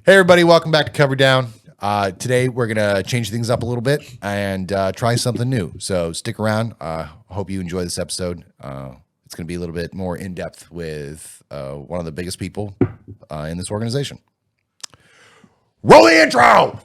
Hey everybody, welcome back to Cover Down. Today we're gonna change things up a little bit and try something new. So stick around. Hope you enjoy this episode. It's gonna be a little bit more in depth with one of the biggest people in this organization. Roll the intro.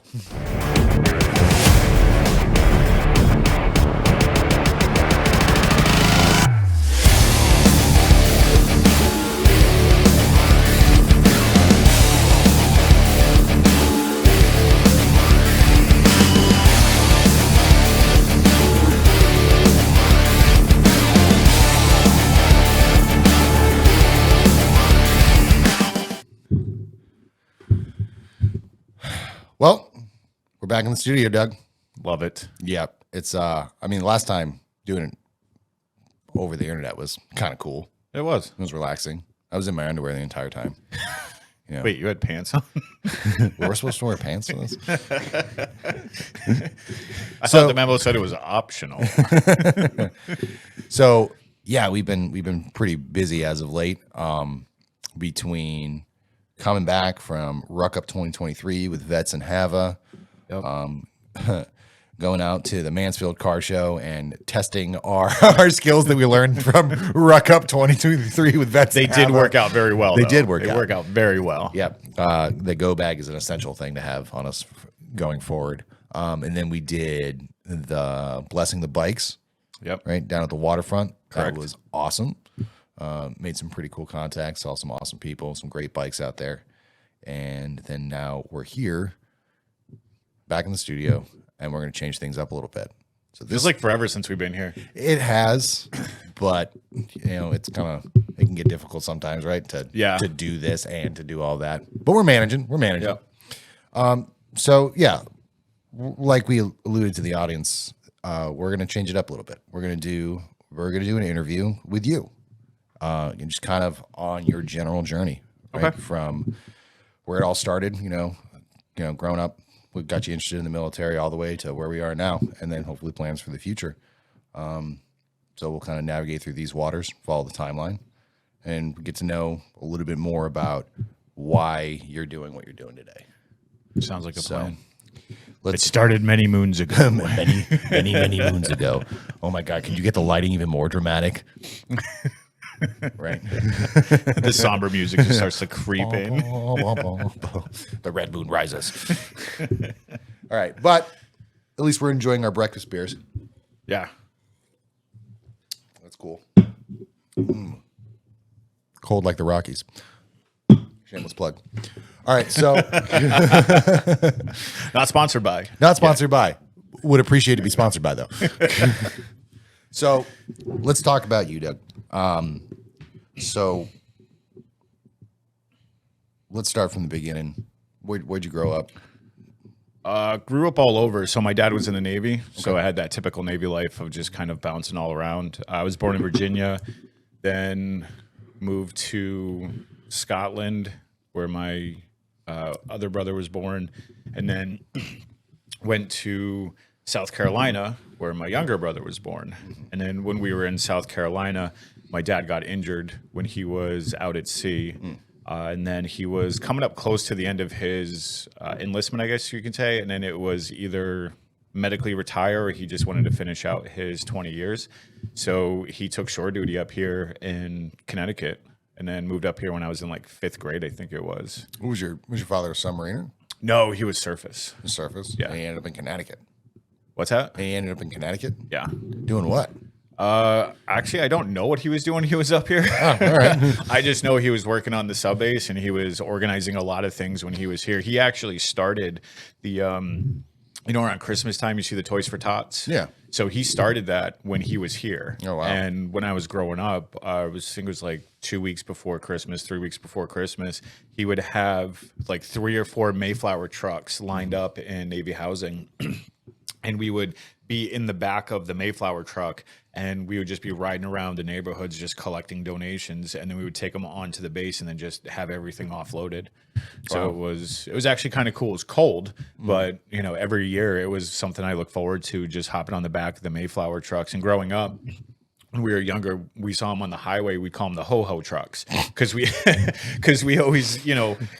Well, we're back in the studio, Doug. Love it. Yeah, it's I mean, the last time doing it over the internet was kind of cool. It was. It was relaxing. I was in my underwear the entire time. You know, Wait, you had pants on? we're supposed to wear pants for this? I thought the memo said it was optional. So yeah, we've been pretty busy as of late. Between coming back from Ruck Up 2023 with Vets and Hava, going out to the Mansfield Car Show and testing our skills that we learned from Ruck Up 2023 with Vets. They and did Hava. work out very well. They though. did work They out. work out very well. Yep. The go bag is an essential thing to have on us going forward. And then we did the Blessing the Bikes. Yep. Right down at the waterfront. Correct. That was awesome. Made some pretty cool contacts. Saw some awesome people. Some great bikes out there. And then now we're here, back in the studio, and we're going to change things up a little bit. So this Feels like forever since we've been here. it has, but it's it can get difficult sometimes, right? To do this and to do all that. But we're managing. Yep. So yeah, like we alluded to the audience, we're gonna change it up a little bit. We're gonna do an interview with you, and just kind of on your general journey, right? Okay. From where it all started, growing up, what got you interested in the military, all the way to where we are now, and then hopefully plans for the future. So we'll kind of navigate through these waters, follow the timeline, and get to know a little bit more about why you're doing what you're doing today. Sounds like a plan. It Let's started many moons ago. many moons ago. Oh my God! Can you get the lighting even more dramatic? Right. The somber music just starts to creep in. The red moon rises. All right, but at least we're enjoying our breakfast beers. Yeah. That's cool. Cold like the Rockies. Shameless plug. All right, so Not sponsored by. not sponsored by. Would appreciate to be sponsored by though. So let's talk about you, Doug. So let's start from the beginning. Where'd you grow up? Grew up all over. So my dad was in the Navy. So I had that typical Navy life of just kind of bouncing all around. I was born in Virginia, then moved to Scotland where my other brother was born, and then went to South Carolina where my younger brother was born. And then when we were in South Carolina, my dad got injured when he was out at sea. And then he was coming up close to the end of his enlistment, I guess you can say. And then it was either medically retire or he just wanted to finish out his 20 years. So he took shore duty up here in Connecticut and then moved up here when I was in like 5th grade, I think it was. Was your father a submariner? No, he was surface. Surface? Yeah. And he ended up in Connecticut. What's that? And he ended up in Connecticut? Yeah. Doing what? Actually, I don't know what he was doing when he was up here. Oh, all right. I just know he was working on the sub base and he was organizing a lot of things when he was here. He actually started the, around Christmas time, you see the Toys for Tots. Yeah. So he started that when he was here. Oh, wow. And when I was growing up, I think it was like 2 weeks before Christmas, 3 weeks before Christmas, he would have like 3 or 4 Mayflower trucks lined up in Navy housing. And we would be in the back of the Mayflower truck and we would just be riding around the neighborhoods just collecting donations, and then we would take them onto the base and then just have everything offloaded. So it was actually kind of cool. It was cold, but every year it was something I look forward to, just hopping on the back of the Mayflower trucks. And growing up, when we were younger, we saw them on the highway. We'd call them the ho-ho trucks because we always,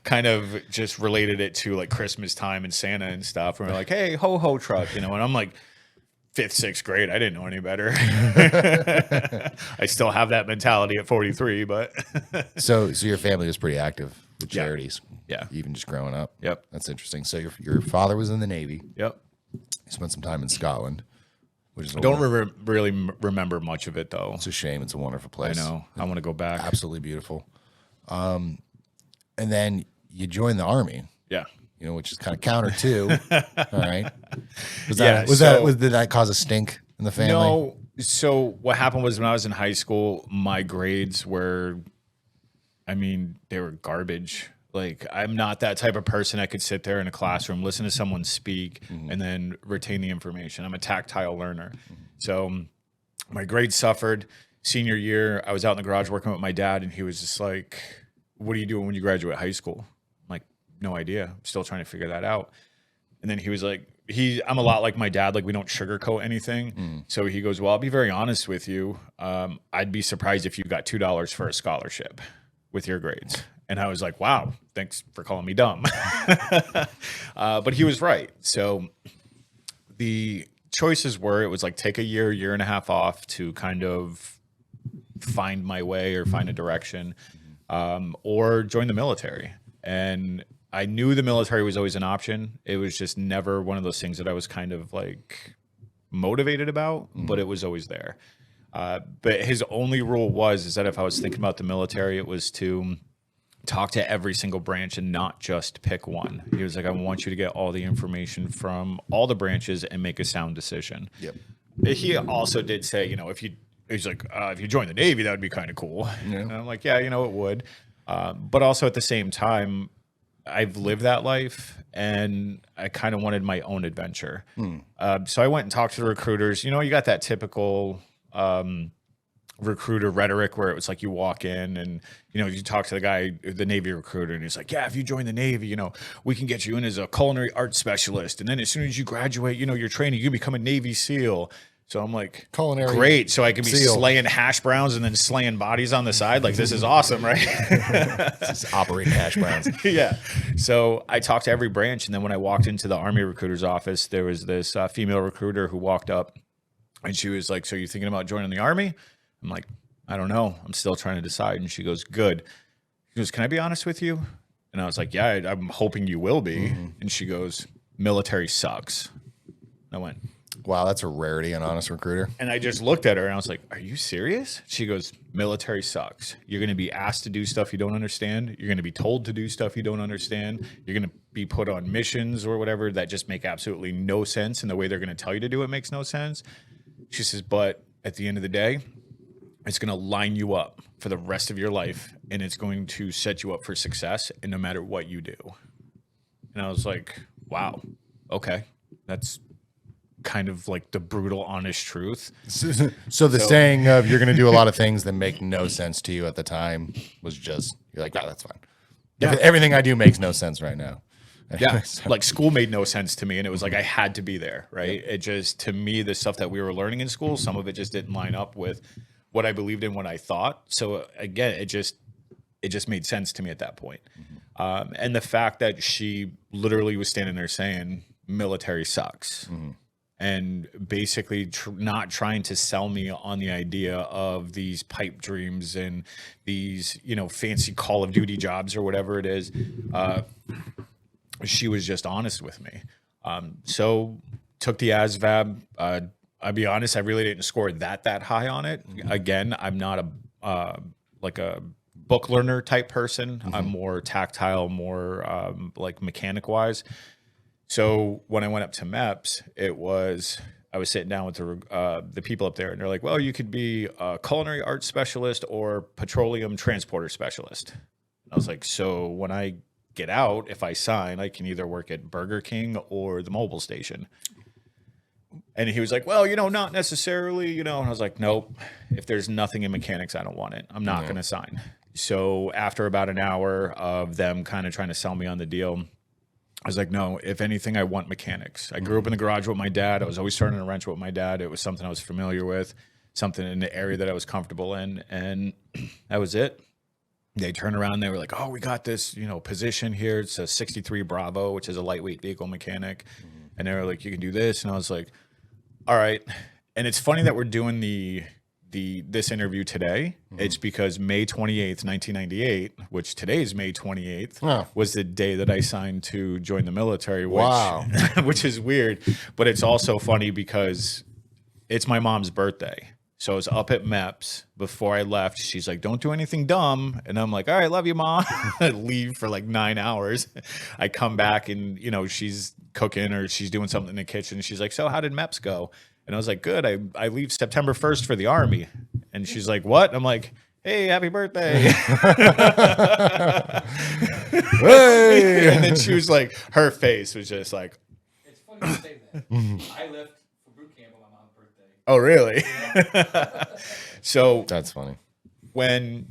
kind of just related it to like Christmas time and Santa and stuff. And we're like, hey, ho-ho truck, and I'm like, fifth, sixth grade. I didn't know any better. I still have that mentality at 43, but So your family was pretty active with Yeah. charities. Yeah. Even just growing up. Yep. That's interesting. So your father was in the Navy. Yep. You spent some time in Scotland, which is I don't really remember much of it though. it's a shame. It's a wonderful I place. know. I want to go back. Absolutely beautiful. And then you joined the Army, Yeah. which is kind of counter to. All right. Yeah, Did that cause a stink in the family? No. So what happened was when I was in high school, my grades were, they were garbage. Like, I'm not that type of person that could sit there in a classroom, listen to someone speak, and then retain the information. I'm a tactile learner. So my grades suffered. Senior year, I was out in the garage working with my dad, and he was just like, what are you doing when you graduate high school? I'm like, no idea. I'm still trying to figure that out. And then he was like, I'm a lot like my dad. Like, we don't sugarcoat anything. So he goes, well, I'll be very honest with you. I'd be surprised if you got $2 for a scholarship with your grades. And I was like, wow, thanks for calling me dumb. But he was right. So the choices were, it was like take a year and a half off to kind of find my way or find a direction, or join the military. And I knew the military was always an option. It was just never one of those things that I was kind of like motivated about, but it was always there. But his only rule is that if I was thinking about the military, it was to talk to every single branch and not just pick one. He was like, I want you to get all the information from all the branches and make a sound decision. Yep. He also did say, if you join the Navy, that would be kind of cool. Yeah. And I'm like, yeah, it would. But also at the same time, I've lived that life and I kind of wanted my own adventure. So I went and talked to the recruiters. You got that typical recruiter rhetoric where it was like you walk in and you talk to the Navy recruiter, and he's like, yeah, if you join the Navy, we can get you in as a culinary arts specialist, and then as soon as you graduate, your training, you become a Navy SEAL. So I'm like, Culinary great, so I can be SEAL. slaying hash browns and then slaying bodies on the side. Like, this is awesome, right? Just operating hash browns. Yeah. So I talked to every branch, and then when I walked into the Army recruiter's office, there was this female recruiter who walked up, and she was like, so you're thinking about joining the Army? I'm like, I don't know. I'm still trying to decide. And she goes, good. She goes, can I be honest with you? And I was like, yeah, I'm hoping you will be. And she goes, military sucks. And I went, Wow, that's a rarity, an honest recruiter. and I just looked at her and I was like, are you serious? She goes, military sucks. You're going to be asked to do stuff you don't understand. You're going to be told to do stuff you don't understand. You're going to be put on missions or whatever that just make absolutely no sense. And the way they're going to tell you to do it makes no sense. She says, but at the end of the day, it's going to line you up for the rest of your life, and it's going to set you up for success, and no matter what you do. And I was like, wow, okay. That's kind of like the brutal, honest truth. So the saying of you're going to do a lot of things that make no sense to you at the time was just, you're like, oh, that's fine. Yeah. Everything I do makes no sense right now. Yeah, like school made no sense to me, and it was like I had to be there, right? It just, to me, the stuff that we were learning in school, some of it just didn't line up with what I believed in, what I thought. So again, it just made sense to me at that point. And the fact that she literally was standing there saying, military sucks. And basically not trying to sell me on the idea of these pipe dreams and these, fancy Call of Duty jobs or whatever it is. She was just honest with me. So took the ASVAB. I'll be honest, I really didn't score that high on it. Again, I'm not like a book learner type person. I'm more tactile, more like mechanic wise. So when I went up to MEPS, I was sitting down with the people up there, and they're like, well, you could be a culinary arts specialist or petroleum transporter specialist. I was like, so when I get out, if I sign, I can either work at Burger King or the Mobil station. And he was like, well, not necessarily, and I was like, nope, if there's nothing in mechanics, I don't want it. I'm not going to sign. So after about an hour of them kind of trying to sell me on the deal, I was like, no, if anything, I want mechanics. I grew up in the garage with my dad. I was always turning a wrench with my dad. It was something I was familiar with. something in the area that I was comfortable in, and that was it. They turned around and they were like, oh, we got this, position here. It's a 63 Bravo, which is a lightweight vehicle mechanic. And they were like, you can do this. And I was like, all right. And it's funny that we're doing this interview today. It's because May 28th, 1998, which today is May 28th, was the day that I signed to join the military, which is weird. But it's also funny because it's my mom's birthday. So I was up at MEPS before I left. She's like, don't do anything dumb. And I'm like, all right, love you, Mom. I leave for like 9 hours. I come back and, she's cooking or she's doing something in the kitchen. She's like, so how did MEPS go? And I was like, good. I leave September 1st for the Army. And she's like, what? I'm like, hey, happy birthday. Hey. And then she was like, her face was just like. It's funny you say that. I left for boot camp on my mom's birthday. Oh, really? So That's funny. When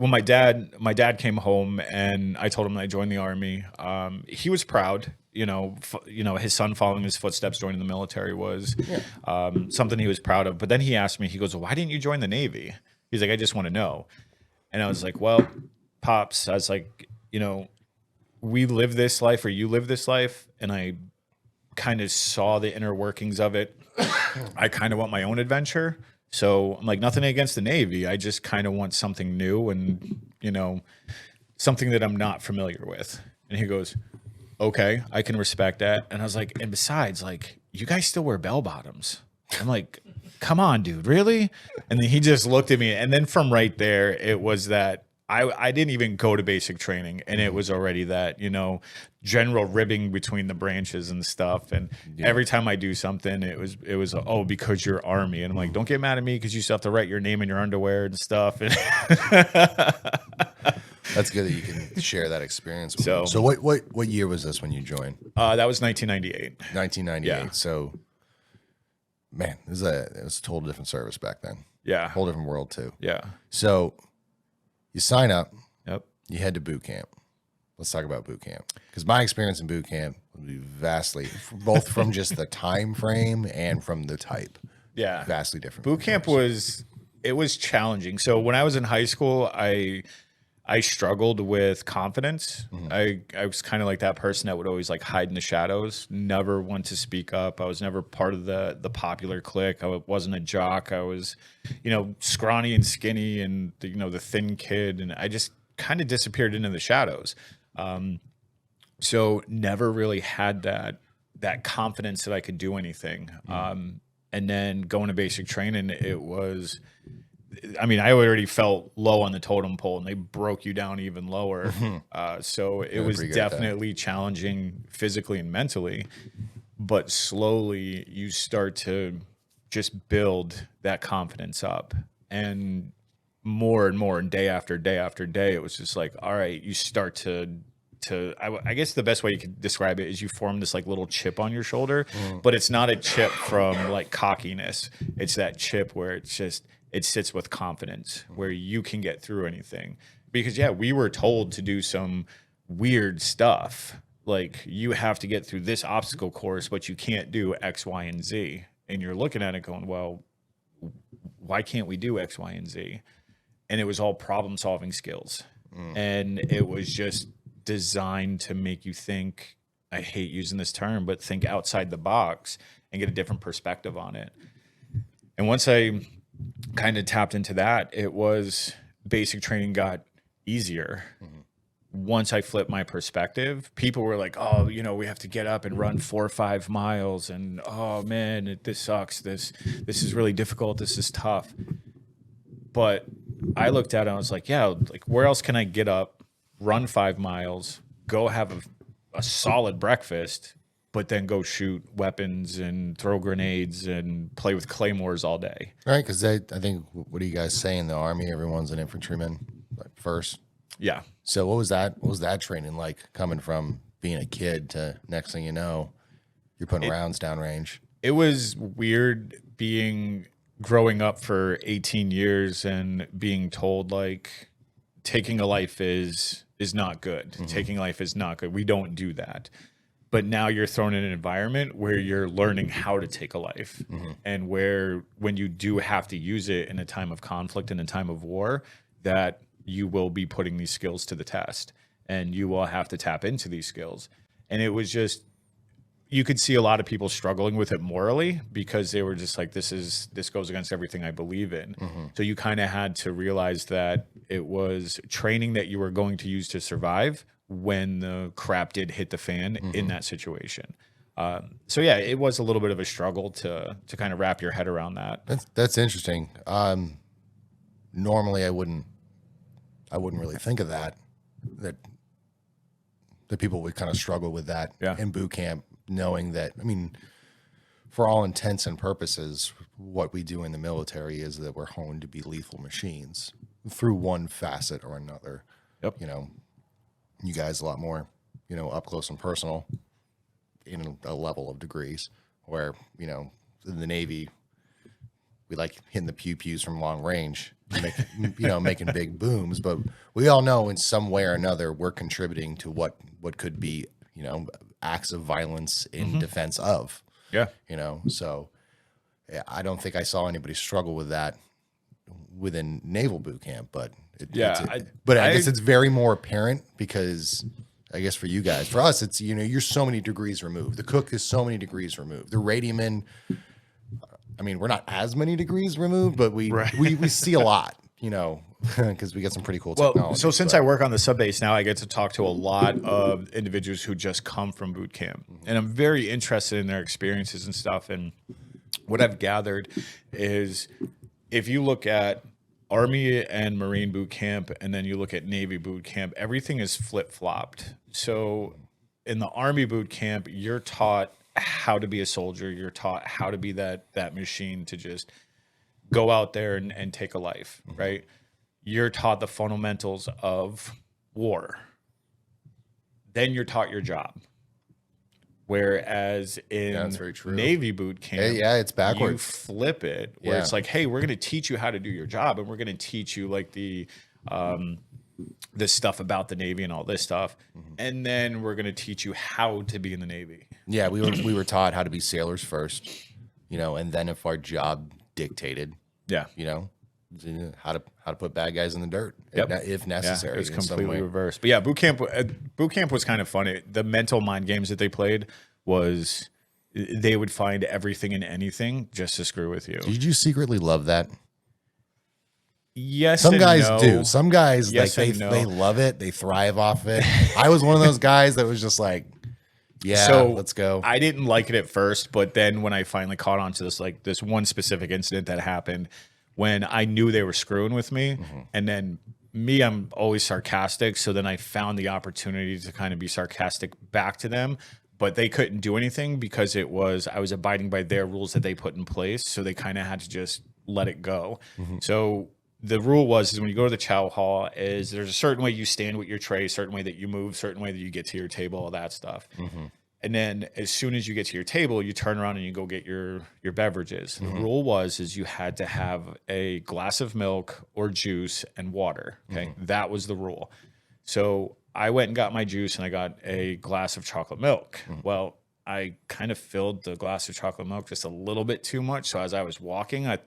my dad came home and I told him that I joined the Army, he was proud. His son following his footsteps, joining the military was something he was proud of. But then he asked me, he goes, well, why didn't you join the Navy? He's like, I just want to know. And I was like, well, Pops, I was like, we live this life or you live this life. And I kind of saw the inner workings of it. I kind of want my own adventure. So I'm like, nothing against the Navy. I just kind of want something new and, something that I'm not familiar with. And he goes, okay, I can respect that. And I was like, and besides, like, you guys still wear bell bottoms. I'm like, come on, dude, really? And then he just looked at me. And then from right there, it was that I didn't even go to basic training. And it was already that, general ribbing between the branches and stuff. And every time I do something, it was, oh, because you're Army. And I'm like, don't get mad at me because you still have to write your name in your underwear and stuff. And That's good that you can share that experience with them. So what year was this when you joined? That was 1998. 1998. Yeah. So, man, it was a total different service back then. Yeah. Whole different world too. Yeah. So you sign up. Yep. You head to boot camp. Let's talk about boot camp, because my experience in boot camp would be vastly, both from just the time frame and from the type. Yeah. Vastly different. Boot camp was challenging. So when I was in high school, I struggled with confidence. I was kind of like that person that would always like hide in the shadows, never want to speak up. I was never part of the popular clique. I wasn't a jock. I was, scrawny and skinny and, the thin kid. And I just kind of disappeared into the shadows. So never really had that confidence that I could do anything. And then going to basic training, it was, I already felt low on the totem pole and they broke you down even lower. So it was definitely challenging physically and mentally, but slowly you start to just build that confidence up, and more and day after day after day, it was just like, all right, you start to I guess the best way you could describe it is you form this like little chip on your shoulder, but it's not a chip from like cockiness. It's that chip where it sits with confidence, where you can get through anything. Because we were told to do some weird stuff. Like, you have to get through this obstacle course, but you can't do X, Y, and Z. And you're looking at it going, well, why can't we do X, Y, and Z? And it was all problem solving skills. And it was just designed to make you think, I hate using this term, but think outside the box and get a different perspective on it. And once I kind of tapped into that, it was basic training got easier. Once I flipped my perspective, people were like, oh, we have to get up and run 4 or 5 miles. And, oh man, this sucks. This is really difficult. This is tough. But I looked at it and I was like, where else can I get up, run 5 miles, go have a solid breakfast, but then go shoot weapons and throw grenades and play with claymores all day. Right, because I think, what do you guys say in the Army? Everyone's an infantryman first. Yeah. So what was that training like, coming from being a kid to next thing you know, you're putting rounds downrange? It was weird growing up for 18 years and being told like taking a life is not good. Taking life is not good. We don't do that. but now you're thrown in an environment where you're learning how to take a life, and where when you do have to use it in a time of conflict, in a time of war, that you will be putting these skills to the test, and you will have to tap into these skills. And it was just, you could see a lot of people struggling with it morally, because they were just like, this goes against everything I believe in. So you kind of had to realize that it was training that you were going to use to survive when the crap did hit the fan in that situation. So yeah, it was a little bit of a struggle to kind of wrap your head around that. That's interesting. Normally I wouldn't really think of that people would kind of struggle with that in boot camp, knowing that, I mean, for all intents and purposes, what we do in the military is that we're honed to be lethal machines through one facet or another. Yep. You know, you guys a lot more, up close and personal in a level of degrees, where, in the Navy, we like hitting the pew-pews from long range, making big booms. But we all know in some way or another, we're contributing to what could be, acts of violence in defense of. Yeah. So I don't think I saw anybody struggle with that within naval boot camp, but I guess it's very more apparent, because I guess for you guys, for us, it's, you're so many degrees removed. The cook is so many degrees removed. The radioman, I mean, we're not as many degrees removed, but we see a lot, because we get some pretty cool technology. Well, so since I work on the sub base now, I get to talk to a lot of individuals who just come from boot camp, and I'm very interested in their experiences and stuff. And what I've gathered is, if you look at Army and Marine boot camp, and then you look at Navy boot camp, everything is flip-flopped. So in the Army boot camp, you're taught how to be a soldier. You're taught how to be that machine to just go out there and take a life, right? You're taught the fundamentals of war. Then you're taught your job. Whereas in that's very true. Navy boot camp, it's backwards. You flip it, where it's like, hey, we're going to teach you how to do your job, and we're going to teach you like this stuff about the Navy and all this stuff, and then we're going to teach you how to be in the Navy. Yeah, we were taught how to be sailors first, and then if our job dictated, how to put bad guys in the dirt, if necessary. Yeah, it was completely reversed. But yeah, boot camp was kind of funny. The mental mind games that they played was, they would find everything and anything just to screw with you. Did you secretly love that? Yes, some and guys no. do. Some guys, yes, like no. they love it. They thrive off it. I was one of those guys that was just like, let's go. I didn't like it at first, but then when I finally caught on to this one specific incident that happened, when I knew they were screwing with me, and then I'm always sarcastic, so then I found the opportunity to kind of be sarcastic back to them, but they couldn't do anything because I was abiding by their rules that they put in place, so they kind of had to just let it go. So the rule is when you go to the chow hall, there's a certain way you stand with your tray, certain way that you move, certain way that you get to your table, all that stuff. And then as soon as you get to your table, you turn around and you go get your beverages. The rule is you had to have a glass of milk or juice and water. Okay. That was the rule. So I went and got my juice, and I got a glass of chocolate milk. Well, I kind of filled the glass of chocolate milk just a little bit too much. So as I was walking, I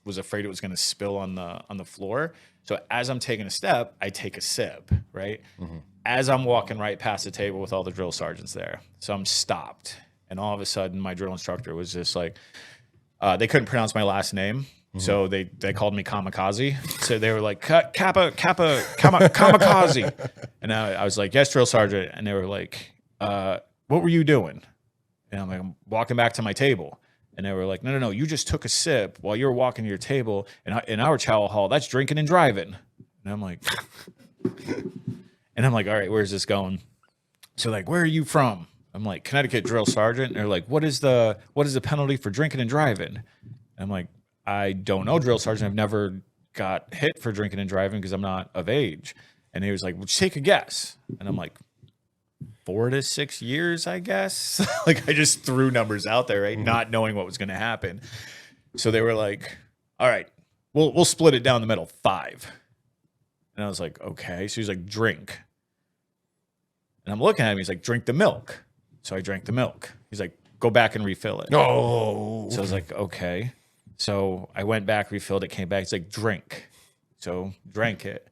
was afraid it was going to spill on the floor. So as I'm taking a step, I take a sip, right? As I'm walking right past the table with all the drill sergeants there. So I'm stopped. And all of a sudden, my drill instructor was just like, they couldn't pronounce my last name. So they called me Kamikaze. So they were like, Kamikaze. And I was like, yes, drill sergeant. And they were like, what were you doing? And I'm like, I'm walking back to my table. And they were like, no, you just took a sip while you were walking to your table. And in our chow hall, that's drinking and driving. And I'm like, all right, where's this going? So like, where are you from? I'm like, Connecticut drill sergeant. And they're like, what is the penalty for drinking and driving? And I'm like, I don't know, drill sergeant. I've never got hit for drinking and driving because I'm not of age. And he was like, well, take a guess. And I'm like, 4 to 6 years, I guess. Like, I just threw numbers out there, right? Not knowing what was going to happen. So they were like, all right, we'll split it down the middle, 5. And I was like, okay. So he's like, drink. And I'm looking at him. He's like, drink the milk. So I drank the milk. He's like, go back and refill it. No. So I was like, okay. So I went back, refilled it, came back. He's like, drink. So drank it.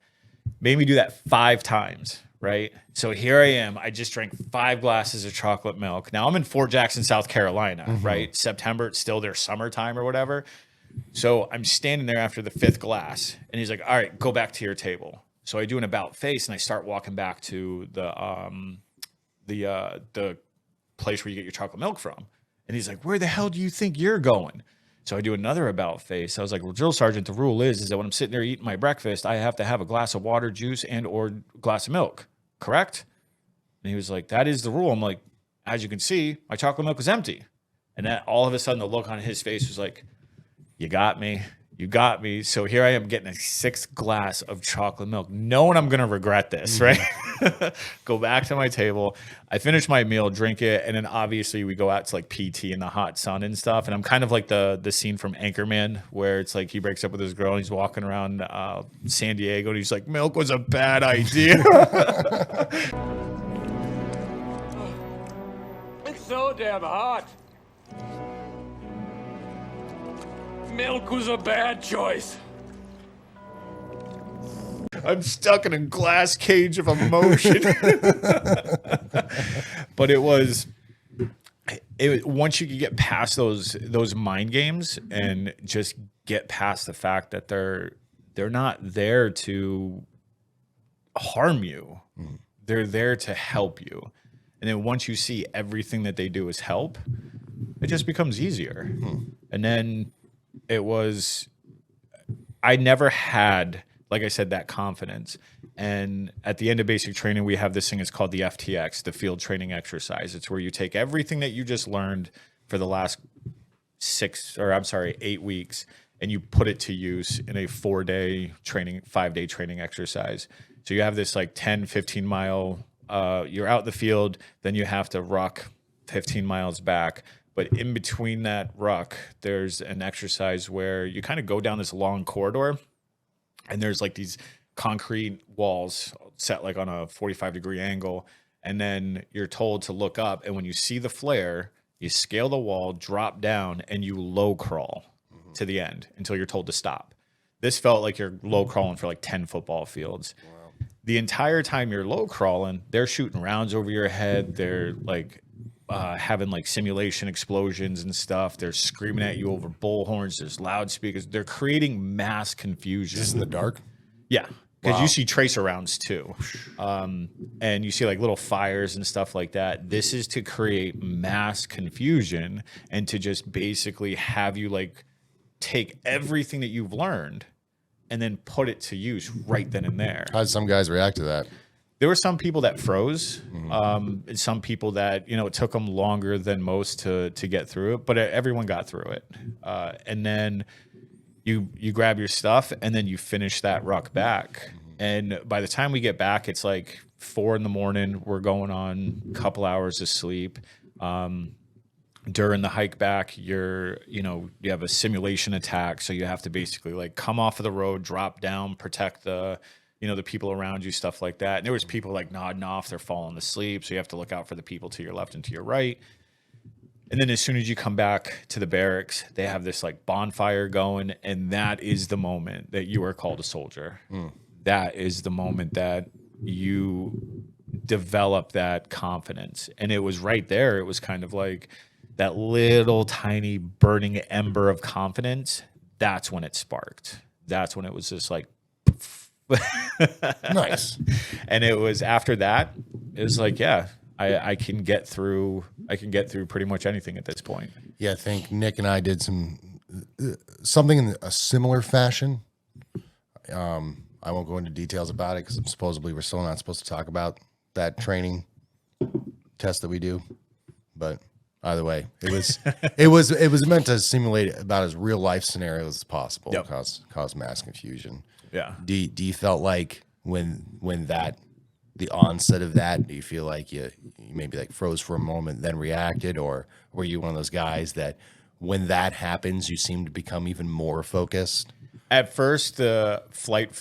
Made me do that 5 times, right? So here I am. I just drank 5 glasses of chocolate milk. Now I'm in Fort Jackson, South Carolina, right? September, it's still their summertime or whatever. So I'm standing there after the 5th glass, and he's like, all right, go back to your table. So I do an about face, and I start walking back to the place where you get your chocolate milk from. And he's like, where the hell do you think you're going? So I do another about face. I was like, well, drill sergeant, the rule is that when I'm sitting there eating my breakfast, I have to have a glass of water, juice, and or glass of milk, correct? And he was like, that is the rule. I'm like, as you can see, my chocolate milk is empty. And then all of a sudden the look on his face was like, you got me. You got me. So here I am getting a 6th glass of chocolate milk, knowing I'm going to regret this, right? Go back to my table. I finish my meal, drink it, and then obviously we go out to like PT in the hot sun and stuff. And I'm kind of like the scene from Anchorman where it's like he breaks up with his girl and he's walking around San Diego and he's like, milk was a bad idea. It's so damn hot. Milk was a bad choice. I'm stuck in a glass cage of emotion. But it was once you could get past those mind games and just get past the fact that they're not there to harm you. They're there to help you. And then once you see everything that they do is help, it just becomes easier. And then I never had, like I said, that confidence. And at the end of basic training, we have this thing, it's called the FTX, the field training exercise. It's where you take everything that you just learned for the last 8 weeks, and you put it to use in a 4-day training, 5-day training exercise. So you have this like 10, 15 mile, you're out in the field, then you have to ruck 15 miles back. But in between that ruck, there's an exercise where you kind of go down this long corridor, and there's like these concrete walls set like on a 45-degree angle. And then you're told to look up. And when you see the flare, you scale the wall, drop down, and you low crawl to the end until you're told to stop. This felt like you're low crawling for like 10 football fields. Wow. The entire time you're low crawling, they're shooting rounds over your head. They're like having like simulation explosions and stuff. They're screaming at you over bullhorns. There's loudspeakers. They're creating mass confusion. Is this in the dark? Yeah. Because Wow. you see tracer rounds too. And you see like little fires and stuff like that. This is to create mass confusion and to just basically have you like take everything that you've learned and then put it to use right then and there. How did some guys react to that? There were some people that froze, and some people that, it took them longer than most to get through it, but everyone got through it. And then you grab your stuff and then you finish that ruck back. And by the time we get back, it's like 4 a.m. We're going on a couple hours of sleep. During the hike back, you have a simulation attack. So you have to basically like come off of the road, drop down, protect the people around you, stuff like that. And there was people like nodding off, they're falling asleep. So you have to look out for the people to your left and to your right. And then as soon as you come back to the barracks, they have this like bonfire going. And that is the moment that you are called a soldier. That is the moment that you develop that confidence. And it was right there. It was kind of like that little tiny burning ember of confidence. That's when it sparked. That's when it was just like, Nice. And it was after that, it was like, yeah, I can get through pretty much anything at this point. Yeah, I think Nick and I did something in a similar fashion. I won't go into details about it because supposedly we're still not supposed to talk about that training test that we do. But either way, it was meant to simulate about as real life scenarios as possible. Yep. Cause mass confusion. Yeah. Do you felt like when the onset of that, do you feel like you maybe like froze for a moment, then reacted, or were you one of those guys that when that happens, you seem to become even more focused? At first, the flight,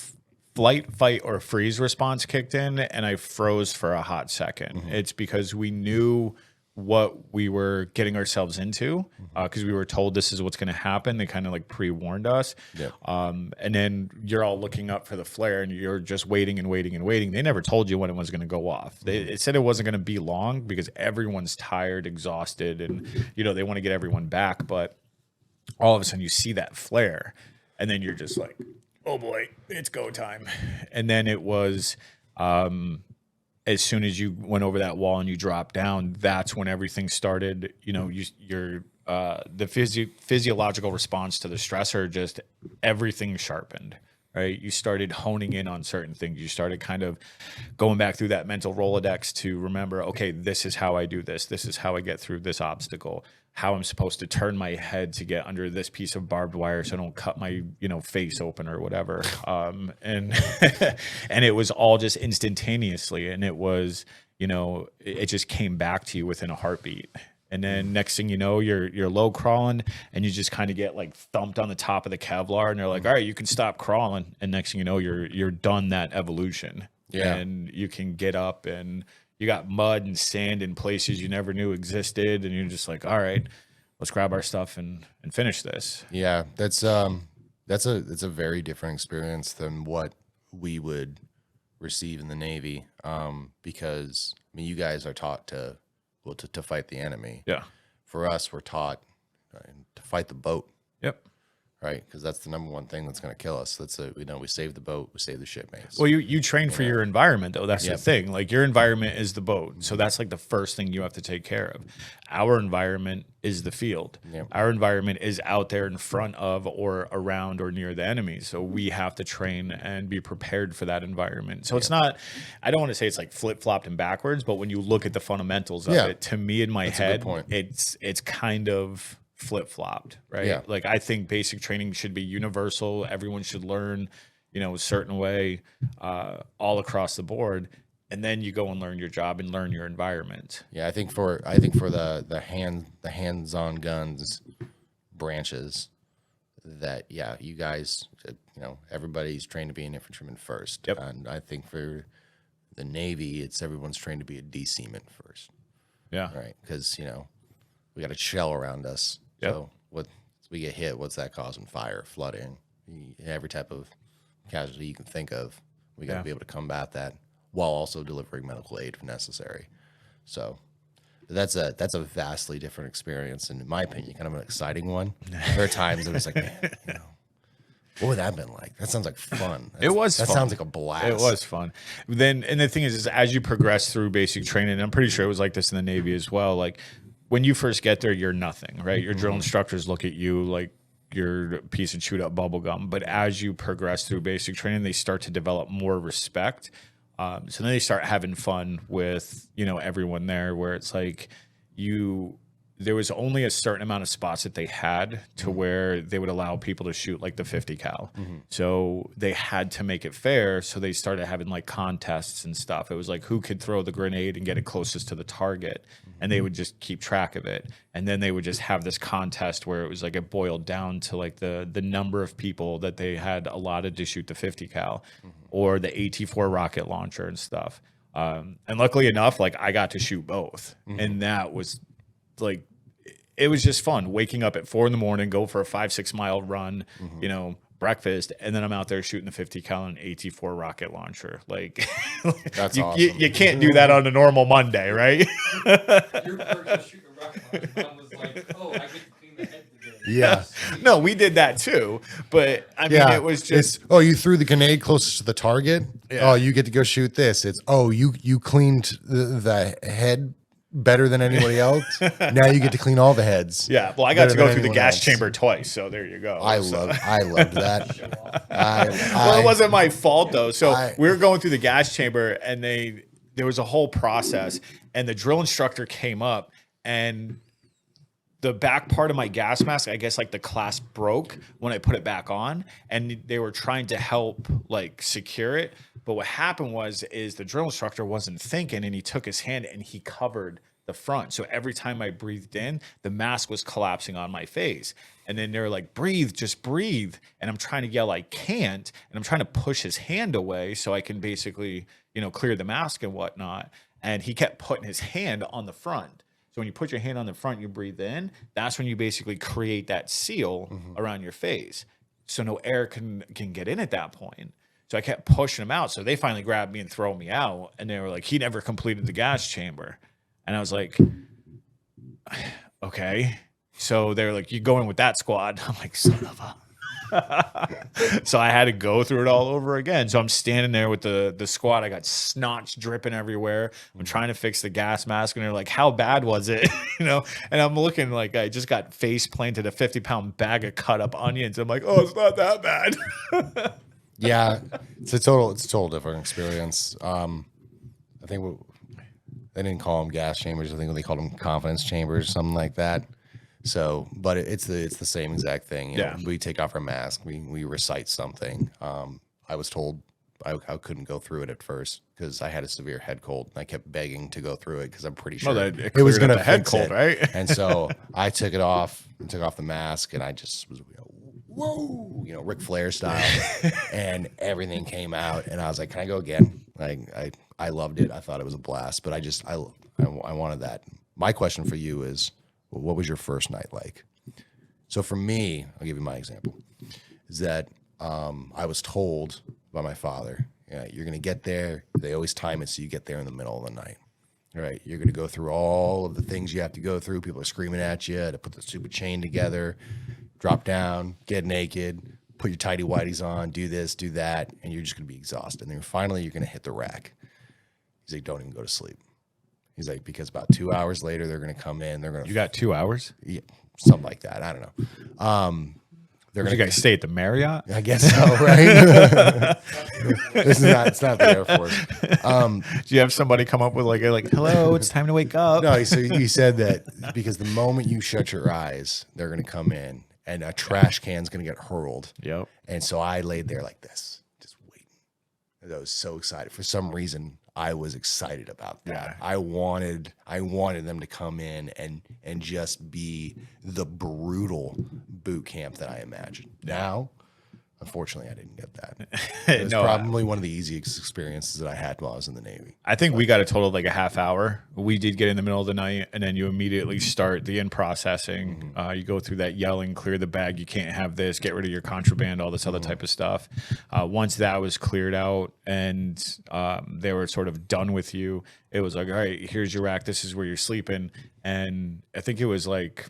fight, or freeze response kicked in, and I froze for a hot second. It's because we knew what we were getting ourselves into, because we were told this is what's going to happen. They kind of like pre-warned us. Yep. And then you're all looking up for the flare and you're just waiting and waiting and waiting. They never told you when it was going to go off. It said it wasn't going to be long because everyone's tired, exhausted, and they want to get everyone back. But all of a sudden you see that flare and then you're just like, oh boy, it's go time. And then it was, as soon as you went over that wall and you dropped down, that's when everything started. The physiological response to the stressor, just everything sharpened, right? You started honing in on certain things. You started kind of going back through that mental Rolodex to remember, okay, this is how I do this. This is how I get through this obstacle. How I'm supposed to turn my head to get under this piece of barbed wire so I don't cut my, face open or whatever. And and it was all just instantaneously. And it was, it just came back to you within a heartbeat. And then next thing you know, you're low crawling and you just kind of get like thumped on the top of the Kevlar and they're like, all right, you can stop crawling. And next thing you know, you're done that evolution. Yeah. And you can get up and you got mud and sand in places you never knew existed, and you're just like, all right, let's grab our stuff and finish this. Yeah, that's a very different experience than what we would receive in the Navy, because you guys are taught to fight the enemy. Yeah. For us, we're taught to fight the boat. Yep. Right, because that's the number one thing that's going to kill us. We save the boat, we save the shipmates. Well, you train for your environment, though. That's the Yep. thing. Like, your environment is the boat, so that's like the first thing you have to take care of. Our environment is the field. Yep. Our environment is out there in front of or around or near the enemy. So we have to train and be prepared for that environment. So it's not. I don't want to say it's like flip flopped and backwards, but when you look at the fundamentals of it, to me in my That's a good head, point. it's kind of flip-flopped, right? Yeah. Like, I think basic training should be universal. Everyone should learn, a certain way, all across the board. And then you go and learn your job and learn your environment. Yeah, I think for the hands-on guns branches, that you guys, everybody's trained to be an infantryman first. Yep. And I think for the Navy, it's everyone's trained to be a D-seaman first. Yeah. Right, because we got a shell around us. Yep. So we get hit, what's that causing? Fire, flooding, every type of casualty you can think of. We got to be able to combat that while also delivering medical aid if necessary. So that's a vastly different experience, and in my opinion, kind of an exciting one. There are times that it's like, man, what would that have been like? That sounds like fun. It was That fun. sounds like a blast. It was fun. And the thing is as you progress through basic training, and I'm pretty sure it was like this in the Navy as well, like, when you first get there, you're nothing, right? Your drill instructors look at you like you're a piece of chewed up bubble gum. But as you progress through basic training, they start to develop more respect. So then they start having fun with, everyone there, where it's like there was only a certain amount of spots that they had to where they would allow people to shoot like the 50 cal. So they had to make it fair. So they started having like contests and stuff. It was like who could throw the grenade and get it closest to the target. And they would just keep track of it. And then they would just have this contest where it was like it boiled down to like the number of people that they had allotted to shoot the 50 cal or the AT-4 rocket launcher and stuff. And luckily enough, like I got to shoot both. And that was like, it was just fun waking up at 4 a.m, go for a 5-6 mile run, breakfast, and then I'm out there shooting the 50 cal and AT-4 rocket launcher. Like, That's you, awesome. you can't do that on a normal Monday, right? Your first shooting a rocket launcher, mom was like, oh, I get to clean the head today. Yeah. No, we did that too, but I mean, it was just you threw the grenade closest to the target. Yeah. Oh, you get to go shoot this. It's you cleaned the head better than anybody else. Now you get to clean all the heads. yeah. Well, I got better to go than through the anyone gas else. chamber twice, so there you go. I So- loved that. Well, it wasn't my fault though. So I- we were going through the gas chamber, and there was a whole process, and the drill instructor came up, and the back part of my gas mask, I guess like the clasp broke when I put it back on, and they were trying to help like secure it. But what happened is the drill instructor wasn't thinking, and he took his hand and he covered the front. So every time I breathed in, the mask was collapsing on my face. And then they're like, breathe, just breathe. And I'm trying to yell, I can't. And I'm trying to push his hand away so I can basically, clear the mask and whatnot. And he kept putting his hand on the front. So when you put your hand on the front, you breathe in. That's when you basically create that seal around your face, so no air can get in at that point. So I kept pushing them out. So they finally grabbed me and throw me out, and they were like, "He never completed the gas chamber," and I was like, "Okay." So they're like, "You go in with that squad." I'm like, "Son of a." So I had to go through it all over again. So I'm standing there with the squad. I got snot dripping everywhere. I'm trying to fix the gas mask, and they're like, "How bad was it?" And I'm looking like I just got face planted a 50-pound bag of cut up onions. I'm like, "Oh, it's not that bad." Yeah, it's a total different experience. I think they didn't call them gas chambers. I think they called them confidence chambers, something like that. So, but it's the same exact thing. You know, we take off our mask, we recite something. I was told I couldn't go through it at first because I had a severe head cold, and I kept begging to go through it because I'm pretty sure it was going to the head fix cold, it. right? And so I took it off, took off the mask, and I just was, whoa, Ric Flair style, and everything came out, and I was like, "Can I go again?" I loved it. I thought it was a blast, but I wanted that. My question for you is, what was your first night like? So for me, I'll give you my example, is that I was told by my father, you're going to get there. They always time it so you get there in the middle of the night. All right, you're going to go through all of the things you have to go through. People are screaming at you to put the stupid chain together, drop down, get naked, put your tighty whities on, do this, do that, and you're just going to be exhausted. And then finally, you're going to hit the rack. He's like, don't even go to sleep. He's like, because about 2 hours later, they're going to come in. They're going to. You got 2 hours? Yeah, something like that. I don't know. They're Did you guys stay at the Marriott? I guess so, right? It's not the Air Force. Do you have somebody come up with like, hello, it's time to wake up? No, so he said that because the moment you shut your eyes, they're going to come in and a trash can's going to get hurled. Yep. And so I laid there like this, just waiting. And I was so excited. For some reason, I was excited about that. Yeah. I wanted them to come in and just be the brutal boot camp that I imagined. Now, unfortunately, I didn't get that. It was probably one of the easiest experiences that I had while I was in the Navy. I think we got a total of like a half hour. We did get in the middle of the night, and then you immediately start the in processing. You go through that yelling, clear the bag. You can't have this. Get rid of your contraband. All this other type of stuff. Once that was cleared out, and they were sort of done with you, it was like, all right, here's your rack. This is where you're sleeping. And I think it was like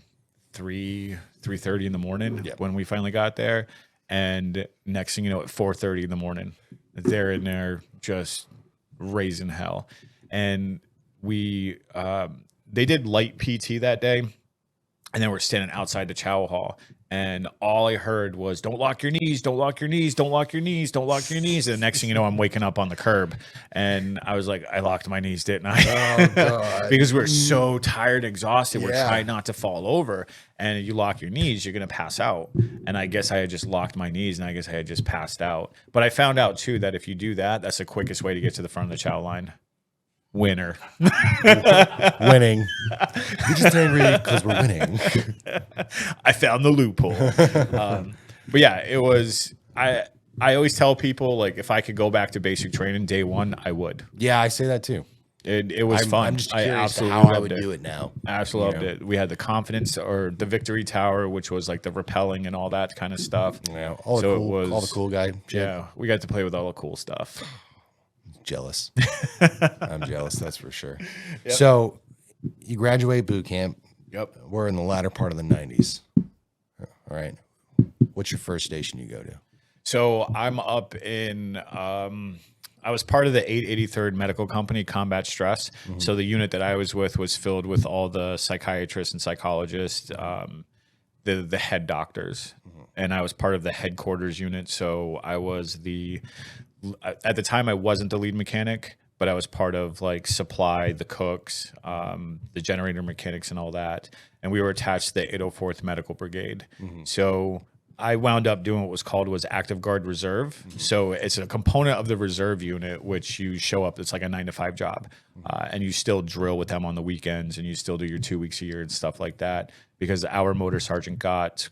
3:30 in the morning when we finally got there. And next thing you know, at 4:30 in the morning, they're in there just raising hell. And we, they did light PT that day, and then we're standing outside the chow hall. And all I heard was, "Don't lock your knees, don't lock your knees, don't lock your knees, don't lock your knees." And the next thing you know, I'm waking up on the curb. And I was like, I locked my knees, didn't I? Oh, God. Because we're so tired, exhausted. We're trying not to fall over. And you lock your knees, you're going to pass out. And I guess I had just locked my knees, and I guess I had just passed out. But I found out, too, that if you do that, that's the quickest way to get to the front of the chow line. Winner. Winning. We're just angry because we're winning. I found the loophole. But yeah, it was. I always tell people, like, if I could go back to basic training day one, I would. Yeah, I say that too. It was fun. I'm just curious to how I would do it now. Absolutely loved it. We had the confidence, or the victory tower, which was like the rappelling and all that kind of stuff. Yeah, all the cool guy. Yeah, we got to play with all the cool stuff. Jealous. I'm jealous, that's for sure. Yep. So you graduate boot camp. Yep. We're in the latter part of the 90s. All right. What's your first station you go to? So I'm up in I was part of the 883rd Medical Company, Combat Stress. Mm-hmm. So the unit that I was with was filled with all the psychiatrists and psychologists, the head doctors. Mm-hmm. And I was part of the headquarters unit. So I was at the time I wasn't the lead mechanic, but I was part of like supply, the cooks, the generator mechanics and all that. And we were attached to the 804th Medical Brigade. Mm-hmm. So I wound up doing what was Active Guard Reserve. Mm-hmm. So it's a component of the reserve unit, which you show up, it's like a 9-to-5 job. Mm-hmm. And you still drill with them on the weekends, and you still do your 2 weeks a year and stuff like that, because our motor sergeant got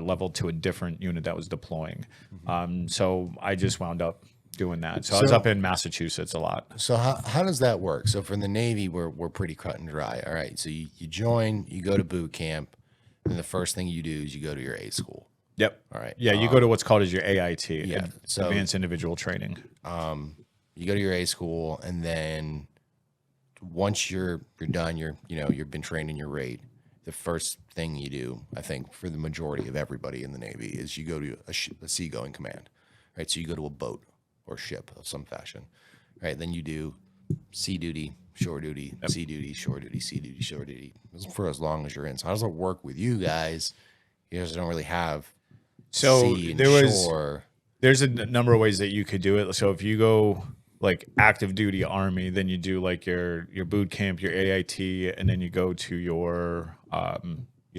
leveled to a different unit that was deploying. Mm-hmm. So I just wound up doing that. So I was up in Massachusetts a lot. So how does that work? So for the Navy, we're pretty cut and dry. All right. So you join, you go to boot camp, and the first thing you do is you go to your A school. Yep. All right. Yeah, you go to what's called as your AIT, yeah, so- Advanced Individual Training. You go to your A school, and then once you're done, you've been trained in your rate. The first thing you do, I think, for the majority of everybody in the Navy, is you go to a seagoing command, right? So you go to a boat or ship of some fashion, right? Then you do sea duty, shore duty, sea duty, shore duty, sea duty, shore duty, for as long as you're in. So how does it work with you guys? You guys don't really have sea and shore. There's a number of ways that you could do it. So if you go like active duty Army, then you do like your boot camp, your AIT, and then you go to your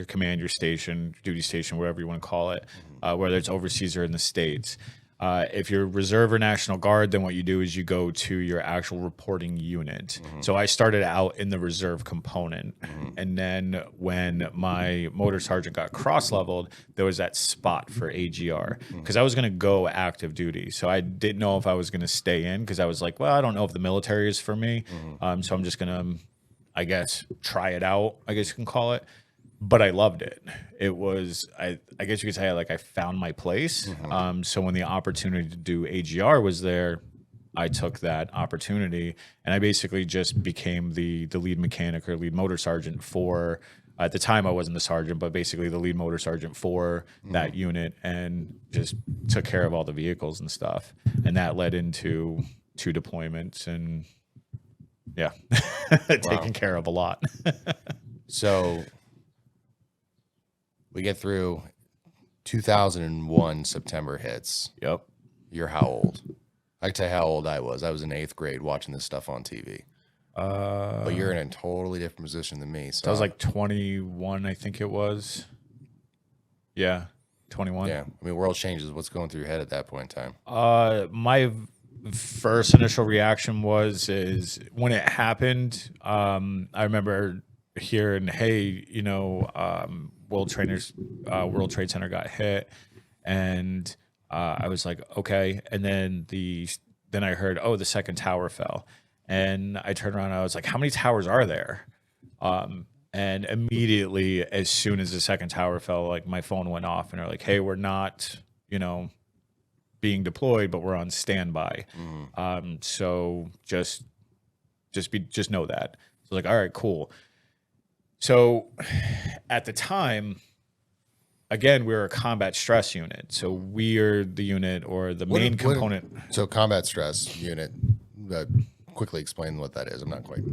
command, your station, duty station, whatever you want to call it, whether it's overseas or in the States. If you're Reserve or National Guard, then what you do is you go to your actual reporting unit. So I started out in the Reserve component. And then when my motor sergeant got cross-leveled, there was that spot for AGR because I was going to go active duty. So I didn't know if I was going to stay in because I was like, well, I don't know if the military is for me. So I'm just going to, I guess, try it out, I guess you can call it. But I loved it. It was, I guess you could say, like I found my place. So when the opportunity to do AGR was there, I took that opportunity, and I basically just became the lead mechanic or lead motor sergeant for. At the time, I wasn't the sergeant, but basically the lead motor sergeant for that unit, and just took care of all the vehicles and stuff. And that led into 2 deployments, and yeah, taking care of a lot. So we get through 2001, September hits. Yep. You're how old? I can tell you how old I was. I was in 8th grade watching this stuff on TV. But you're in a totally different position than me. So I was like 21, I think it was. Yeah, 21. yeah, I mean, world changes. What's going through your head at that point in time? My first initial reaction is when it happened. I remember hearing, "Hey, World Trade Center got hit," and I was like, "Okay." And then I heard, "Oh, the second tower fell," and I turned around and I was like, "How many towers are there?" And immediately, as soon as the second tower fell, like my phone went off, and they're like, "Hey, we're not, being deployed, but we're on standby." So just know that. So like, all right, cool. So at the time, again, we were a combat stress unit. So we are the unit or the main component. So combat stress unit. Quickly explain what that is. I'm not quite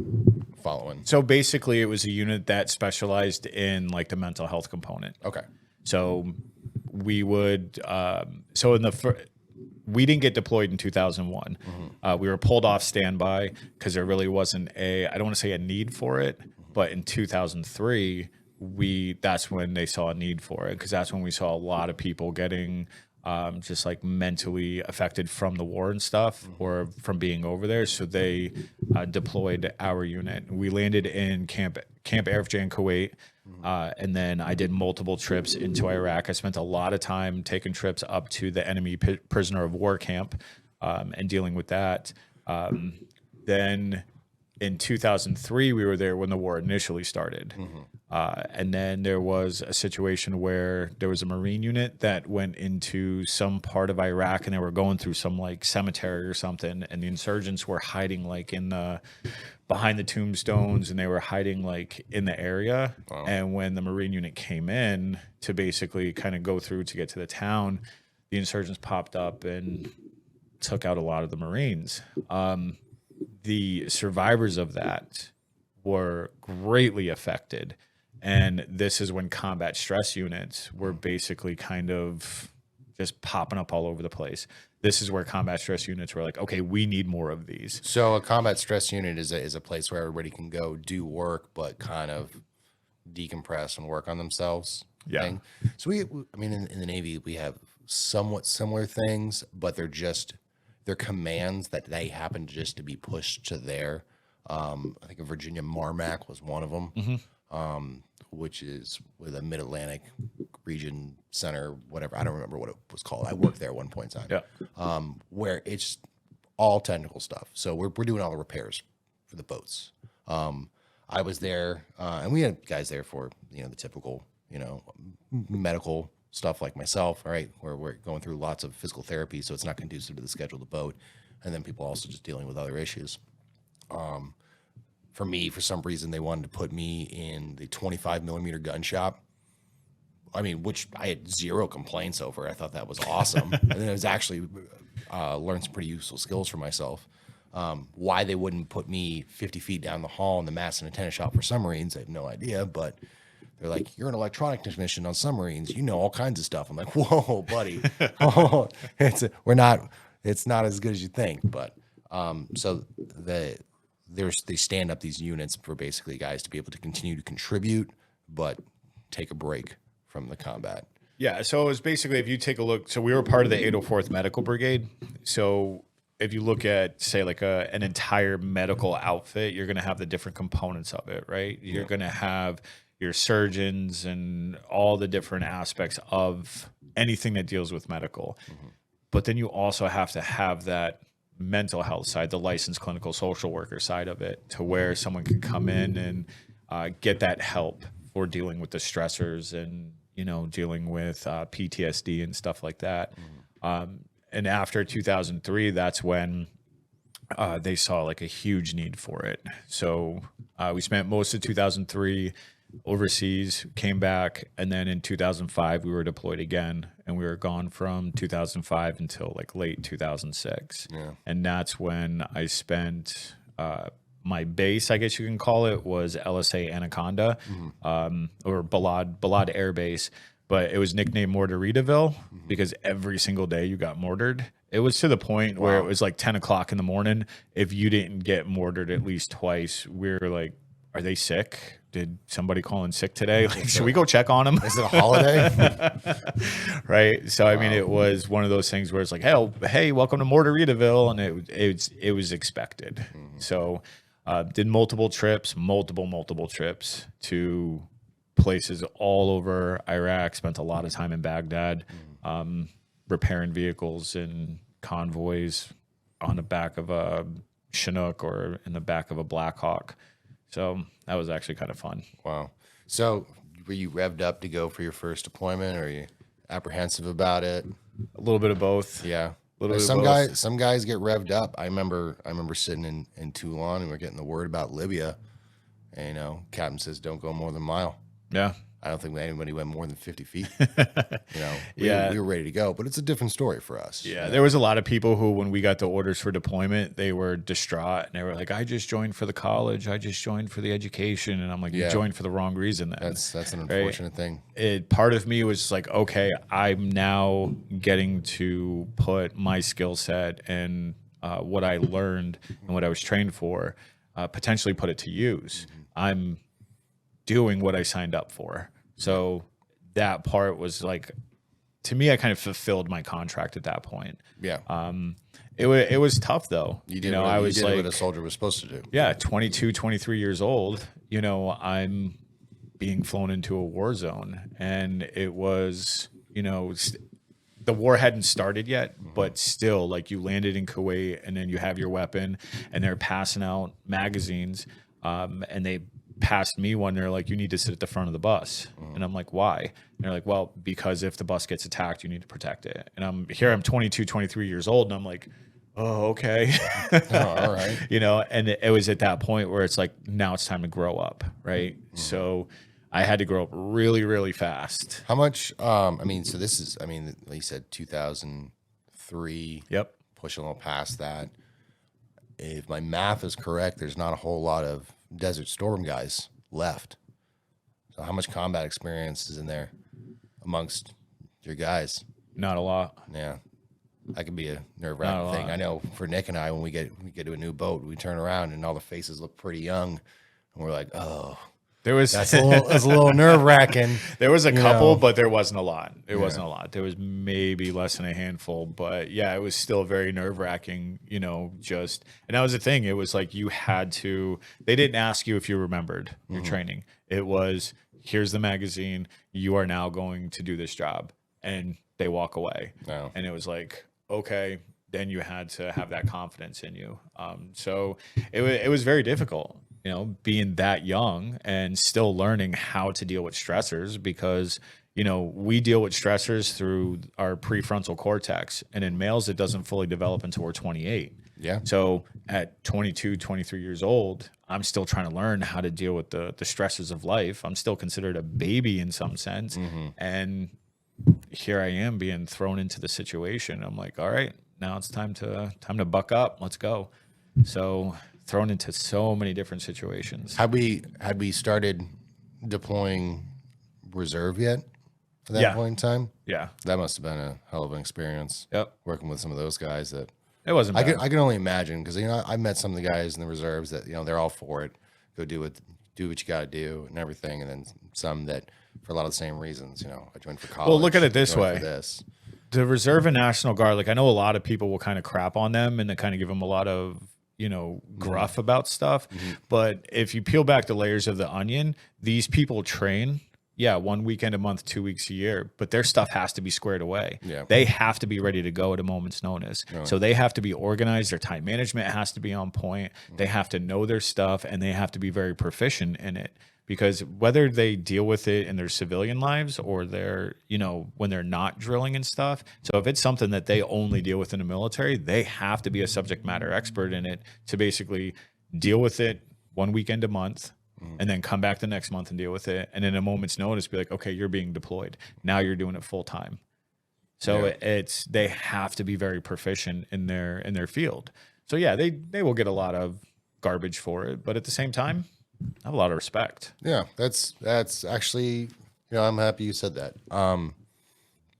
following. So basically, it was a unit that specialized in like the mental health component. Okay. So we would. We didn't get deployed in 2001. We were pulled off standby because there really wasn't I don't want to say a need for it, but in 2003, that's when they saw a need for it, because that's when we saw a lot of people getting just like mentally affected from the war and stuff, or from being over there. So they deployed our unit. We landed in Camp Arifjay in Kuwait. And then I did multiple trips into Iraq. I spent a lot of time taking trips up to the enemy prisoner of war camp and dealing with that. Then in 2003, we were there when the war initially started. And then there was a situation where there was a Marine unit that went into some part of Iraq, and they were going through some like cemetery or something, and the insurgents were hiding like behind the tombstones, and they were hiding like in the area. Wow. And when the Marine unit came in to basically kind of go through to get to the town, the insurgents popped up and took out a lot of the Marines. The survivors of that were greatly affected. And this is when combat stress units were basically kind of just popping up all over the place. This is where combat stress units were like, okay, we need more of these. So a combat stress unit is a place where everybody can go do work, but kind of decompress and work on themselves. Yeah. Thing. So in the Navy, we have somewhat similar things, but they're commands that they happen just to be pushed to there. I think in Virginia, Marmac was one of them, which is with a Mid-Atlantic region center, whatever. I don't remember what it was called. I worked there at one point in time. Yeah. Where it's all technical stuff. So we're doing all the repairs for the boats. I was there, and we had guys there for, you know, the typical, you know, medical stuff like myself, all right, where we're going through lots of physical therapy, so it's not conducive to the schedule of the boat. And then people also just dealing with other issues. For me, for some reason, they wanted to put me in the 25 millimeter gun shop. I mean, which I had zero complaints over. I thought that was awesome. And then it was actually learned some pretty useful skills for myself. Why they wouldn't put me 50 feet down the hall in the mast and antenna shop for submarines, I have no idea. But they're like, you're an electronic technician on submarines. You know all kinds of stuff. I'm like, whoa, buddy. Oh, it's not as good as you think. But so they stand up these units for basically guys to be able to continue to contribute, but take a break from the combat. Yeah, so it was basically, if you take a look, so we were part of the 804th Medical Brigade. So if you look at, say, like an entire medical outfit, you're going to have the different components of it, right? You're going to have your surgeons and all the different aspects of anything that deals with medical. But then you also have to have that mental health side, the licensed clinical social worker side of it, to where someone can come in and get that help for dealing with the stressors and, you know, dealing with PTSD and stuff like that. And after 2003, that's when they saw like a huge need for it. So we spent most of 2003 overseas, came back, and then in 2005 we were deployed again, and we were gone from 2005 until like late 2006. And that's when I spent my base, I guess you can call it, was LSA Anaconda, or Balad Air Base, but it was nicknamed Mortaritaville because every single day you got mortared. It was to the point where it was like 10 o'clock in the morning. If you didn't get mortared at least twice, we were like, are they sick? Did somebody call in sick today? Like, should we go check on them? Is it a holiday? Right. So, I mean, it was one of those things where it's like, hey, welcome to Mortaritaville. And it was expected. So did multiple trips to places all over Iraq, spent a lot of time in Baghdad, repairing vehicles and convoys on the back of a Chinook or in the back of a Black Hawk. So that was actually kind of fun. Wow. So were you revved up to go for your first deployment, or are you apprehensive about it? A little bit of both. Yeah. A little bit Some of both. some guys get revved up. I remember sitting in Toulon and we're getting the word about Libya. And, you know, captain says, don't go more than a mile. Yeah. I don't think anybody went more than 50 feet. You know, Yeah. we were ready to go, but it's a different story for us. Yeah, there was a lot of people who, when we got the orders for deployment, they were distraught and they were like, I just joined for the college. I just joined for the education. And I'm like, you joined for the wrong reason then. That's an unfortunate thing. Part of me was like, okay, I'm now getting to put my skill set and what I learned and what I was trained for, potentially put it to use. I'm doing what I signed up for. So that part was like, to me, I kind of fulfilled my contract at that point. Yeah. It was tough though. You did what a soldier was supposed to do. Yeah. 22, 23 years old, you know, I'm being flown into a war zone, and it was, you know, the war hadn't started yet, but still, like, you landed in Kuwait and then you have your weapon and they're passing out magazines. And they passed me one. They're like, you need to sit at the front of the bus. And I'm like, why? And they're like, well, because if the bus gets attacked, you need to protect it. And I'm 22, 23 years old. And I'm like, oh, okay. All right. You know, and it was at that point where it's like, now it's time to grow up. Right. So I had to grow up really, really fast. How much, I mean, so this is, I mean, like you said, 2003. Yep. Pushing a little past that. If my math is correct, there's not a whole lot of Desert Storm guys left. So how much combat experience is in there amongst your guys? Not a lot. Yeah. That could be a nerve-wracking thing. I know for Nick and I, when we get to a new boat, we turn around and all the faces look pretty young. And we're like, oh, There was that's a little nerve-wracking. There was a couple, but there wasn't a lot. It wasn't a lot. There was maybe less than a handful, but yeah, it was still very nerve-wracking, you know, just, and that was the thing. It was like, you had to, they didn't ask you if you remembered your training. It was, here's the magazine. You are now going to do this job. And they walk away. No. And it was like, okay, then you had to have that confidence in you. So it was very difficult, you know, being that young and still learning how to deal with stressors, because, you know, we deal with stressors through our prefrontal cortex, and in males, it doesn't fully develop until we're 28. Yeah. So at 22, 23 years old, I'm still trying to learn how to deal with the stresses of life. I'm still considered a baby in some sense. And here I am being thrown into the situation. I'm like, all right, now it's time to buck up. Let's go. So thrown into so many different situations. Had we started deploying reserve yet at that Yeah. point in time? Yeah. That must have been a hell of an experience. Yep. Working with some of those guys that It wasn't I bad. can only imagine, because, you know, I met some of the guys in the reserves that, you know, they're all for it. Go do what you got to do and everything. And then some that, for a lot of the same reasons, you know, I joined for college. Well, look at it this joined way. for this. The Reserve and National Guard, like, I know a lot of people will kind of crap on them and they kind of give them a lot of, you know, gruff about stuff. But if you peel back the layers of the onion, these people train, 1 weekend a month, 2 weeks a year, but their stuff has to be squared away. Yeah. They have to be ready to go at a moment's notice. So they have to be organized. Their time management has to be on point. They have to know their stuff, and they have to be very proficient in it. Because whether they deal with it in their civilian lives or they're, you know, when they're not drilling and stuff. So if it's something that they only deal with in the military, they have to be a subject matter expert in it to basically deal with it 1 weekend a month and then come back the next month and deal with it. And in a moment's notice, be like, okay, you're being deployed. Now you're doing it full time. So they have to be very proficient in their field. So yeah, they will get a lot of garbage for it, but at the same time, I have a lot of respect. Yeah, that's actually, you know, I'm happy you said that.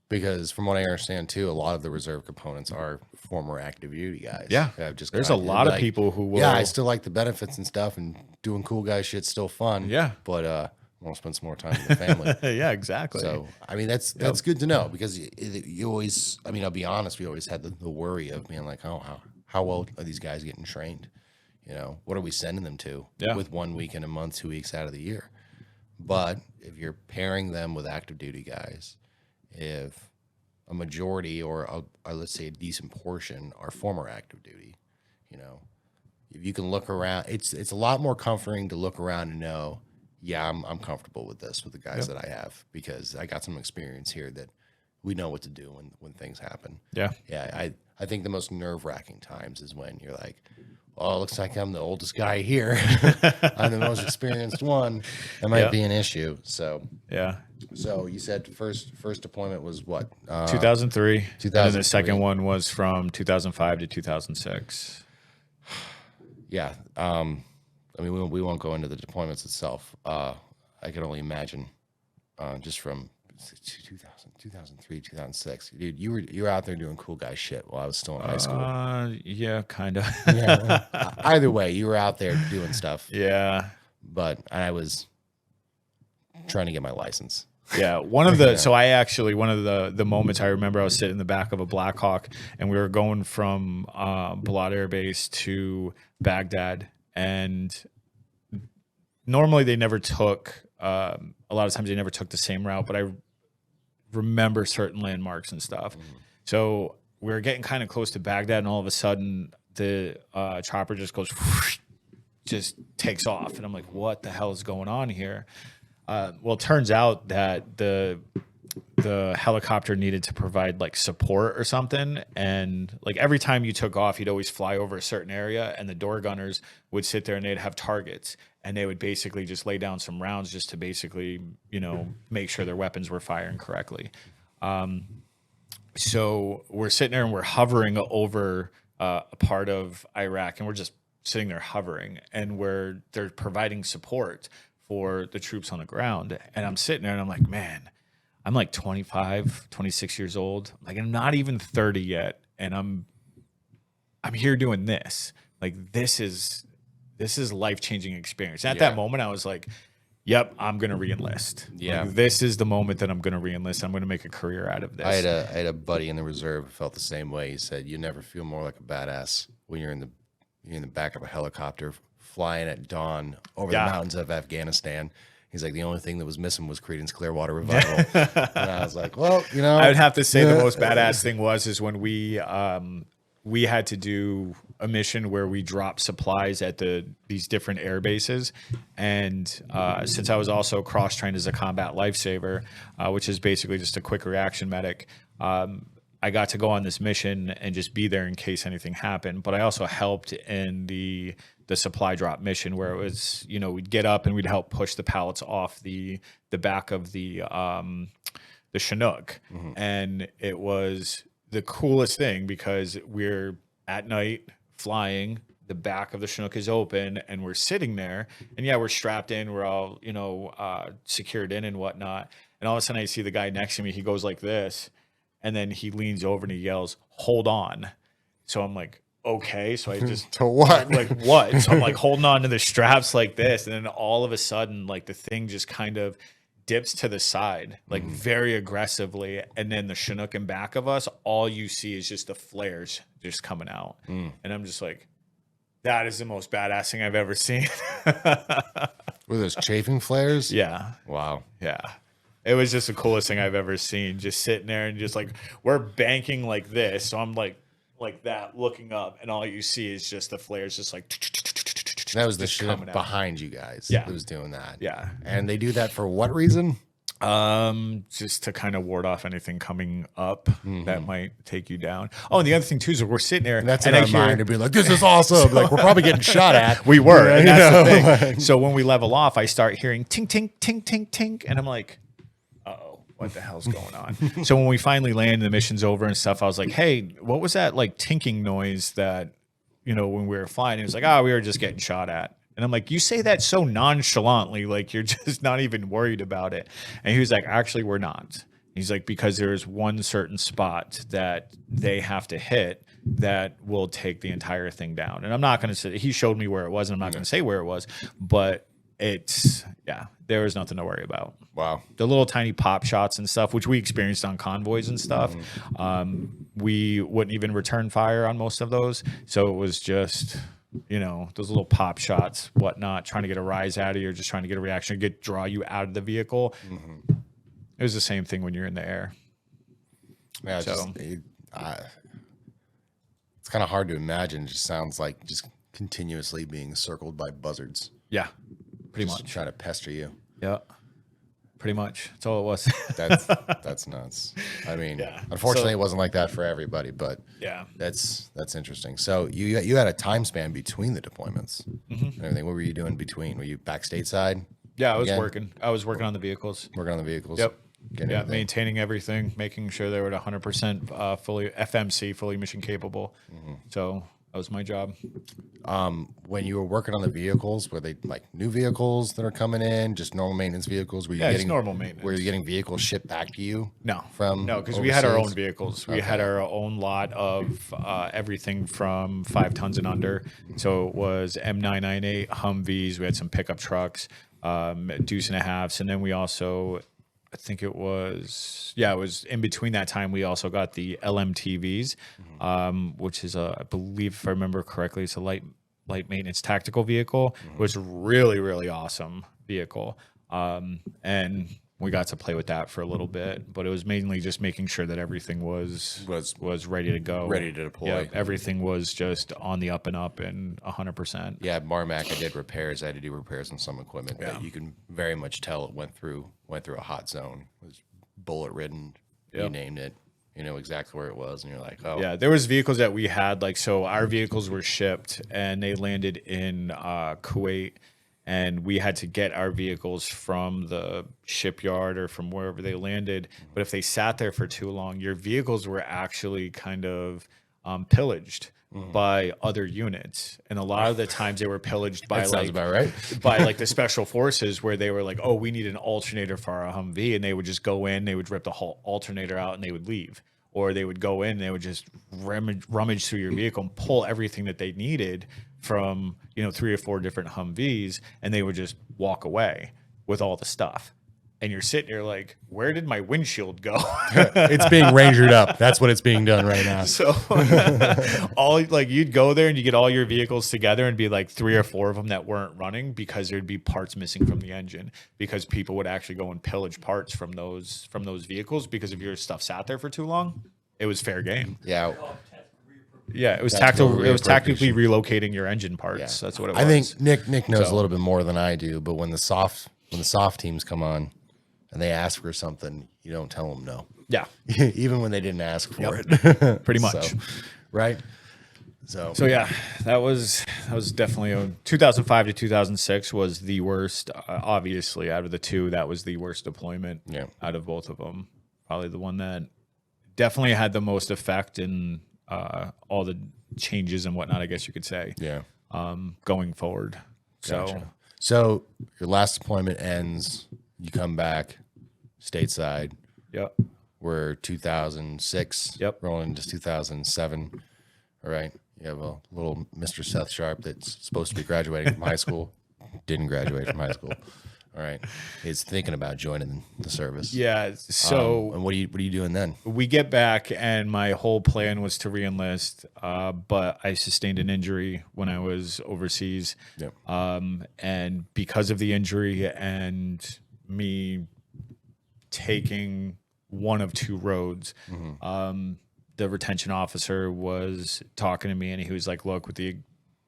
Because from what I understand too, a lot of the reserve components are former active duty guys. Yeah. I've just There's a lot of people who will. Yeah, I still like the benefits and stuff, and doing cool guy shit's still fun. Yeah. But I want to spend some more time with the family. Yeah, exactly. So, I mean, that's good to know, because you always, I mean, I'll be honest, we always had the worry of being like, oh, how well are these guys getting trained? You know, what are we sending them to with 1 weekend a month, 2 weeks out of the year? But if you're pairing them with active duty guys, if a majority or let's say a decent portion are former active duty, you know, if you can look around, it's a lot more comforting to look around and know, yeah, I'm comfortable with this, with the guys that I have, because I got some experience here that we know what to do when things happen. Yeah. Yeah. I think the most nerve-wracking times is when you're like, oh, it looks like I'm the oldest guy here. I'm the most experienced one. That might be an issue. So Yeah. So you said first deployment was what? 2003. And then the 2003. second one was from 2005 to 2006. Yeah. I mean, we won't go into the deployments itself. I can only imagine just from 2003, 2006. Dude, you were out there doing cool guy shit while I was still in high school. Yeah, kind of. Yeah. Well, either way, you were out there doing stuff. Yeah. But I was trying to get my license. Yeah, one of the moments I remember, I was sitting in the back of a Black Hawk, and we were going from Balad Air Base to Baghdad, and normally they never took a lot of times they never took the same route, but I remember certain landmarks and stuff. So we were getting kind of close to Baghdad, and all of a sudden the chopper just goes whoosh, just takes off, and I'm like, what the hell is going on here? Well, it turns out that the helicopter needed to provide like support or something, and like every time you took off, you'd always fly over a certain area, and the door gunners would sit there and they'd have targets, and they would basically just lay down some rounds just to basically, you know, make sure their weapons were firing correctly. So we're sitting there and we're hovering over a part of Iraq, and we're just sitting there hovering, and they're providing support for the troops on the ground. And I'm sitting there and I'm like, man, I'm like 25, 26 years old. Like, I'm not even 30 yet. And I'm here doing this. Like, this is life-changing experience. At that moment, I was like, yep, I'm going to re-enlist. Yeah. Like, this is the moment that I'm going to re-enlist. I'm going to make a career out of this. I had a buddy in the reserve who felt the same way. He said, you never feel more like a badass when you're in the back of a helicopter flying at dawn over the mountains of Afghanistan. He's like, the only thing that was missing was Creedence Clearwater Revival. And I was like, well, you know, I would have to say the most badass thing was when we we had to do a mission where we dropped supplies at these different air bases. And since I was also cross-trained as a combat lifesaver, which is basically just a quick reaction medic, I got to go on this mission and just be there in case anything happened. But I also helped in the supply drop mission where it was, we'd get up and we'd help push the pallets off the back of the Chinook. And it was the coolest thing because we're at night flying, the back of the Chinook is open and we're sitting there, and we're strapped in, we're all, secured in and whatnot. And all of a sudden I see the guy next to me, he goes like this, and then he leans over and he yells, "Hold on." So I'm like, okay. So I just To what? like what? So I'm like holding on to the straps like this. And then all of a sudden, like the thing just kind of dips to the side, like very aggressively. And then the Chinook in back of us, all you see is just the flares just coming out. And I'm just like, that is the most badass thing I've ever seen. Were those chafing flares? Yeah. Wow. Yeah. It was just the coolest thing I've ever seen. Just sitting there and just like, we're banking like this. So I'm like that looking up, and all you see is just the flares just like. That was the just Chinook coming out. behind you guys. Yeah. That was doing that. Yeah. And they do that for what reason? Just to kind of ward off anything coming up that might take you down. Oh, and the other thing too is we're sitting there, And that's and in I our hear, mind to be like, this is awesome. Like, we're probably getting shot at. we were, and You that's know, the thing. So when we level off, I start hearing tink, tink, tink, tink, tink, and I'm like, uh-oh, what the hell's going on? So when we finally land and the mission's over and stuff, I was like, hey, what was that like tinking noise that, when we were flying? He was like, we were just getting shot at. And I'm like, you say that so nonchalantly, like you're just not even worried about it. And he was like, actually, we're not. He's like, because there's one certain spot that they have to hit that will take the entire thing down. And I'm not going to say, he showed me where it was, and I'm not going to say where it was, but there was nothing to worry about. Wow. The little tiny pop shots and stuff, which we experienced on convoys and stuff, we wouldn't even return fire on most of those. So it was just, those little pop shots, whatnot, trying to get a rise out of you, or just trying to get a reaction, draw you out of the vehicle. It was the same thing when you're in the air. Yeah, it's kind of hard to imagine. It just sounds like just continuously being circled by buzzards. Yeah, pretty Just much. trying to pester you. Yeah, pretty much. That's all it was. That's nuts. I mean, Yeah. unfortunately, So- it wasn't like that for everybody, but Yeah. that's interesting. So you had a time span between the deployments and everything. What were you doing between? Were you back stateside? Yeah, I was Again? working. I was working on the vehicles. Working on the vehicles? Yep. Getting Yeah, everything. maintaining everything, making sure they were at 100% fully FMC, fully mission capable. So that was my job. When you were working on the vehicles, were they like new vehicles that are coming in, just normal maintenance vehicles? Were you Yeah, it's getting normal maintenance. Were you getting vehicles shipped back to you? No, From because we had our own overseas? vehicles. We had our own lot of everything from 5 tons and under. So it was M998 Humvees. We had some pickup trucks, deuce and a halves, and then we also, I think it was in between that time, we also got the LMTVs, which is I believe, if I remember correctly, it's a light maintenance tactical vehicle, which is really, really awesome vehicle. And we got to play with that for a little bit, but it was mainly just making sure that everything was ready to go, ready to deploy. Yeah, everything was just on the up and up and 100%. Yeah, Marmac, I did repairs. I had to do repairs on some equipment that you can very much tell it went through a hot zone. It was bullet ridden. You Yep. named it. You know exactly where it was, and you're like, oh, Yeah, there was vehicles that we had, like, so our vehicles were shipped and they landed in Kuwait, and we had to get our vehicles from the shipyard or from wherever they landed. But if they sat there for too long, your vehicles were actually kind of pillaged by other units. And a lot of the times they were pillaged by that sounds like about right. by like the special forces, where they were like, oh, we need an alternator for our Humvee, and they would just go in, they would rip the whole alternator out, and they would leave. Or they would go in and they would just rummage through your vehicle and pull everything that they needed from 3 or 4 different Humvees, and they would just walk away with all the stuff. And you're sitting there like, where did my windshield go? It's being rangered up. That's what it's being done right now. So you'd go there and you get all your vehicles together and be like 3 or 4 of them that weren't running because there'd be parts missing from the engine, because people would actually go and pillage parts from those vehicles, because if your stuff sat there for too long, it was fair game. Yeah. Dog test Yeah, it was Tactical tactical. It was tactically reappropriation. relocating your engine parts. That's what it was. I think Nick knows So- a little bit more than I do, but when the soft teams come on and they ask for something, you don't tell them no. Yeah, Even when they didn't ask for it. pretty much. So, right? So So that was definitely 2005 to 2006 was the worst. Obviously, out of the two, that was the worst deployment. Yeah. Out of both of them, probably the one that definitely had the most effect in all the changes and whatnot. I guess you could say. yeah. Going forward. Gotcha. So your last deployment ends, you come back stateside. Yep. We're 2006. Yep. Rolling into 2007. All right. You have a little Mr. Seth Sharp that's supposed to be graduating from high school. Didn't graduate from high school. All right. He's thinking about joining the service. Yeah. So And what are you doing then? we get back, and my whole plan was to reenlist, but I sustained an injury when I was overseas. Yep. And because of the injury and me taking one of two roads, the retention officer was talking to me, and he was like, look, with the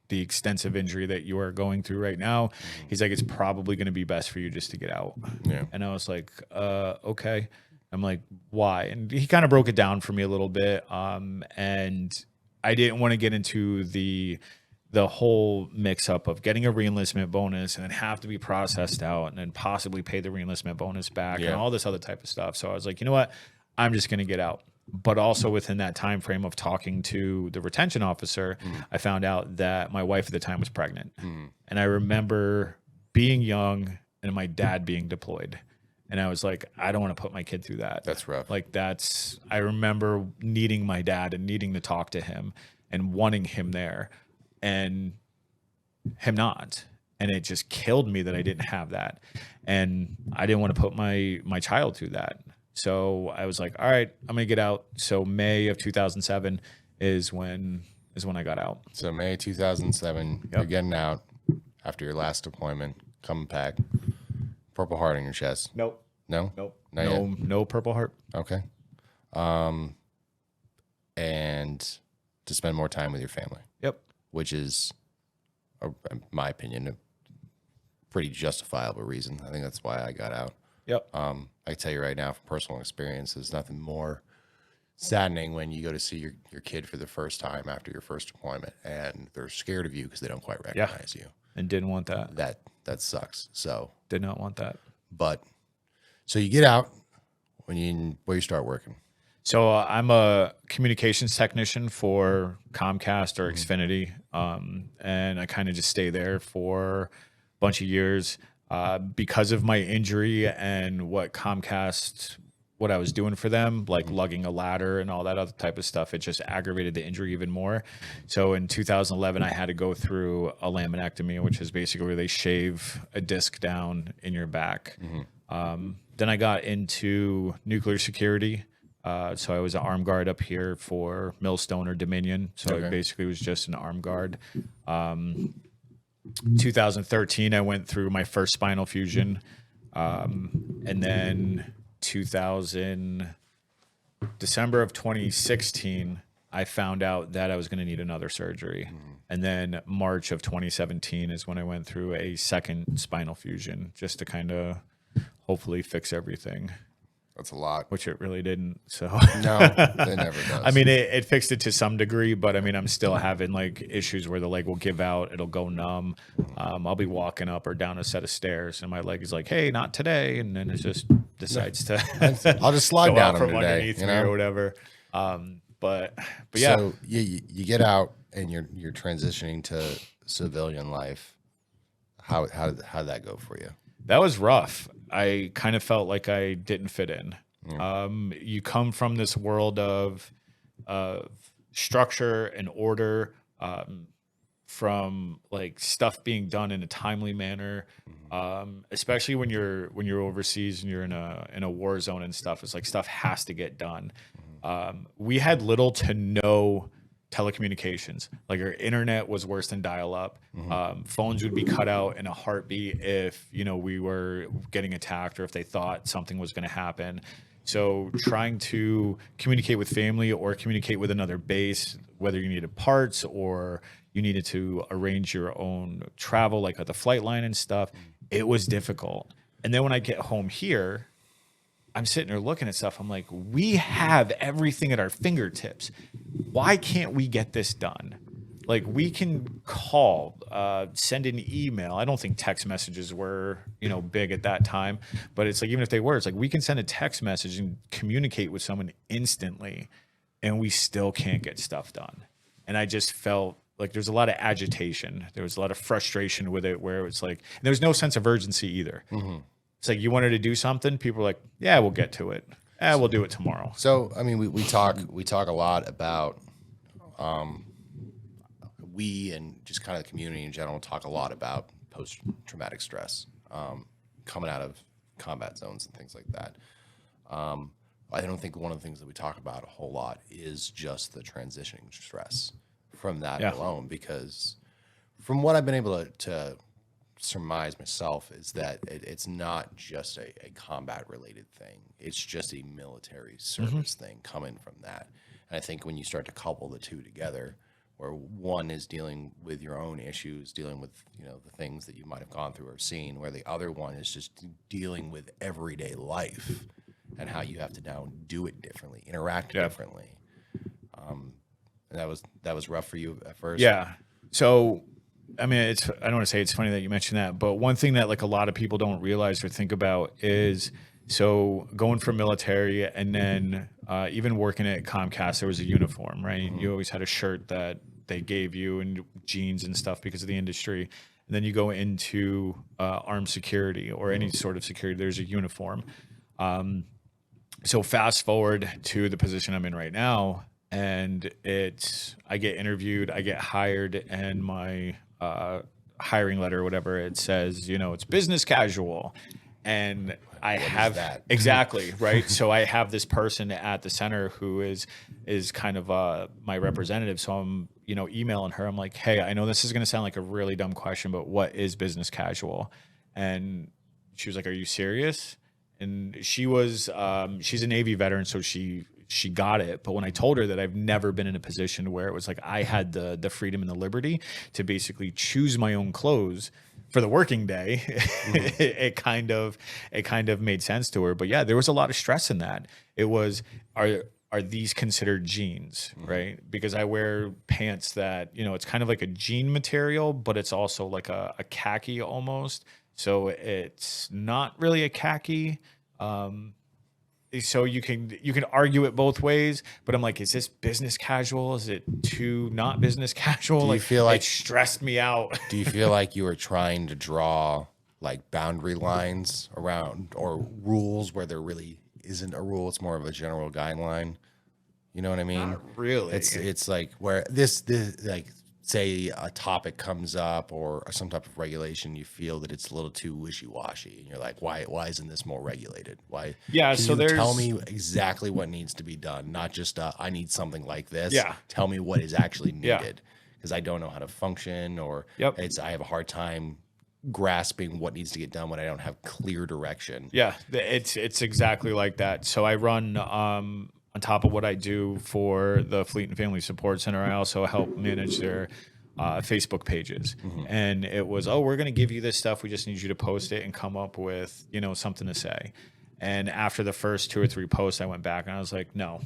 extensive injury that you are going through right now, he's like, it's probably going to be best for you just to get out. Yeah. And I was like, okay. I'm like, why? And he kind of broke it down for me a little bit. And I didn't want to get into the whole mix up of getting a reenlistment bonus and then have to be processed out and then possibly pay the reenlistment bonus back and all this other type of stuff. So I was like, you know what? I'm just going to get out. But also within that time frame of talking to the retention officer, I found out that my wife at the time was pregnant. And I remember being young and my dad being deployed. And I was like, I don't want to put my kid through that. That's rough. I remember needing my dad and needing to talk to him and wanting him there and him not. And it just killed me that I didn't have that. And I didn't want to put my child through that. So I was like, all right, I'm going to get out. So May of 2007 is when I got out. So May 2007, you're getting out after your last deployment, coming back. Purple Heart on your chest. Nope. No? Nope. Not yet? No Purple Heart. Okay. And to spend more time with your family, Yep. which is, in my opinion, a pretty justifiable reason. I think that's why I got out. Yep. I can tell you right now from personal experience, there's nothing more saddening when you go to see your kid for the first time after your first deployment and they're scared of you because they don't quite recognize you. And didn't want that. That sucks. So, Did not want that. but so you get out where you start working. So I'm a communications technician for Comcast or Xfinity, and I kind of just stay there for a bunch of years because of my injury and what I was doing for them, like lugging a ladder and all that other type of stuff. It just aggravated the injury even more. So in 2011, I had to go through a laminectomy, which is basically where they shave a disc down in your back. Then I got into nuclear security. So I was an armed guard up here for Millstone or Dominion. So I basically was just an armed guard. 2013, I went through my first spinal fusion. And then December of 2016, I found out that I was going to need another surgery. And then March of 2017 is when I went through a second spinal fusion just to kind of hopefully fix everything. That's a lot. Which it really didn't. So No, it never does. I mean, it fixed it to some degree, but I mean, I'm still having like issues where the leg will give out. It'll go numb. I'll be walking up or down a set of stairs and my leg is like, hey, not today. And then it just decides to I'll just slide go down out them from today, underneath you me know? or whatever. But yeah. So you get out and you're transitioning to civilian life. How did that go for you? That was rough. I kind of felt like I didn't fit in. You come from this world of structure and order, from like stuff being done in a timely manner, especially when you're overseas and you're in a war zone and stuff. It's like stuff has to get done. We had little to no telecommunications. Like our internet was worse than dial-up. Phones would be cut out in a heartbeat if, you know, we were getting attacked or if they thought something was going to happen. So trying to communicate with family or communicate with another base, whether you needed parts or you needed to arrange your own travel, like at the flight line and stuff, it was difficult. And then when I get home here, I'm sitting there looking at stuff. I'm like, we have everything at our fingertips. Why can't we get this done? Like we can call, send an email. I don't think text messages were, you know, big at that time, but it's like, even if they were, it's like we can send a text message and communicate with someone instantly and we still can't get stuff done. And I just felt like there's a lot of agitation. There was a lot of frustration with it where it's like, and there was no sense of urgency either. It's like you wanted to do something. People were like, yeah, we'll get to it. We'll do it tomorrow. So, I mean, we talk a lot about, we and just kind of the community in general talk a lot about post-traumatic stress, coming out of combat zones and things like that. I don't think one of the things that we talk about a whole lot is just the transitioning stress from that alone, because from what I've been able to surmise myself is that it's not just a combat related thing. It's just a military service thing coming from that. And I think when you start to couple the two together, where one is dealing with your own issues, dealing with, you know, the things that you might have gone through or seen, where the other one is just dealing with everyday life and how you have to now do it differently, interact differently. And that was rough for you at first. Yeah. So, I mean, I don't want to say it's funny that you mentioned that, but one thing that like a lot of people don't realize or think about is, so going from military and then even working at Comcast, there was a uniform, right? You always had a shirt that they gave you and jeans and stuff because of the industry. And then you go into armed security or any sort of security, there's a uniform. So fast forward to the position I'm in right now, and I get interviewed, I get hired, and my hiring letter or whatever, it says, you know, it's business casual. And I have that exactly right. So I have this person at the center who is kind of my representative. So I'm, you know, emailing her. I'm like, hey, I know this is going to sound like a really dumb question, but what is business casual? And she was like, are you serious? And she was, she's a Navy veteran, so she got it. But when I told her that I've never been in a position where it was like I had the freedom and the liberty to basically choose my own clothes for the working day, it kind of made sense to her. But yeah, there was a lot of stress in that. It was, are these considered jeans, right? Because I wear pants that, you know, it's kind of like a jean material, but it's also like a khaki almost. So it's not really a khaki. So you can argue it both ways, but I'm like, is this business casual? Is it too not business casual? Do you feel like it stressed me out? Do you feel like you were trying to draw like boundary lines around or rules where there really isn't a rule? It's more of a general guideline. You know what I mean? Not really. It's like where this like, say a topic comes up or some type of regulation, you feel that it's a little too wishy-washy, and you're like, why isn't this more regulated? Why? Yeah. Can So you tell me exactly what needs to be done, not just I need something like this. Yeah. Tell me what is actually needed, because I don't know how to function, or I have a hard time grasping what needs to get done when I don't have clear direction. Yeah, it's exactly like that. So I run on top of what I do for the Fleet and Family Support Center, I also help manage their Facebook pages. And it was, we're going to give you this stuff. We just need you to post it and come up with, you know, something to say. And after the first 2 or 3 posts, I went back and I was like, no,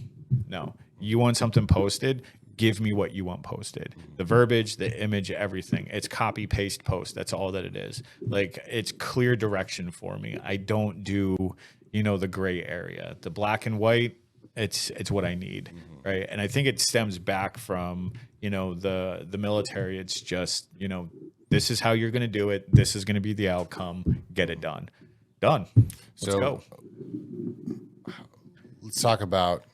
you want something posted? Give me what you want posted. The verbiage, the image, everything. It's copy, paste, post. That's all that it is. Like, it's clear direction for me. I don't do, you know, the gray area. The black and white, it's what I need, right? And I think it stems back from, you know, the military. It's just, you know, this is how you're going to do it. This is going to be the outcome. Get it done. Let's go. Let's talk about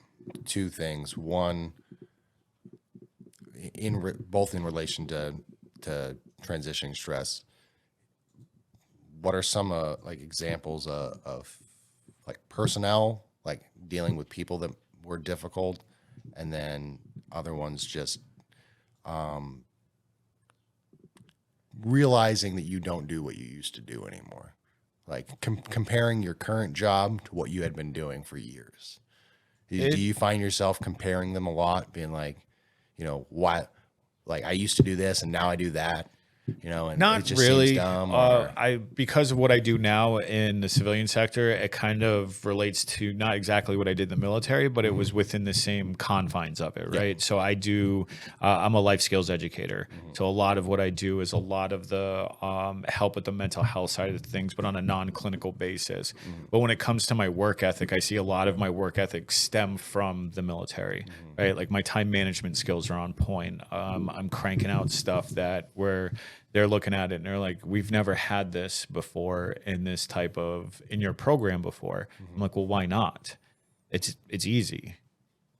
2 things. One, both in relation to transitioning stress. What are some like examples of like personnel, like dealing with people that were difficult, and then other ones just realizing that you don't do what you used to do anymore, like comparing your current job to what you had been doing for years. Do you find yourself comparing them a lot, being like, why, like I used to do this and now I do that, and Not it just really. seems dumb? Or, Because of what I do now in the civilian sector, it kind of relates to not exactly what I did in the military, but it was within the same confines of it, right? So I do. I'm a life skills educator, so a lot of what I do is a lot of the help with the mental health side of things, but on a non-clinical basis. But when it comes to my work ethic, I see a lot of my work ethic stem from the military, right? Like my time management skills are on point. I'm cranking out stuff that where they're looking at it and they're like, we've never had this before in this type of, in your program before. I'm like, well, why not? It's easy.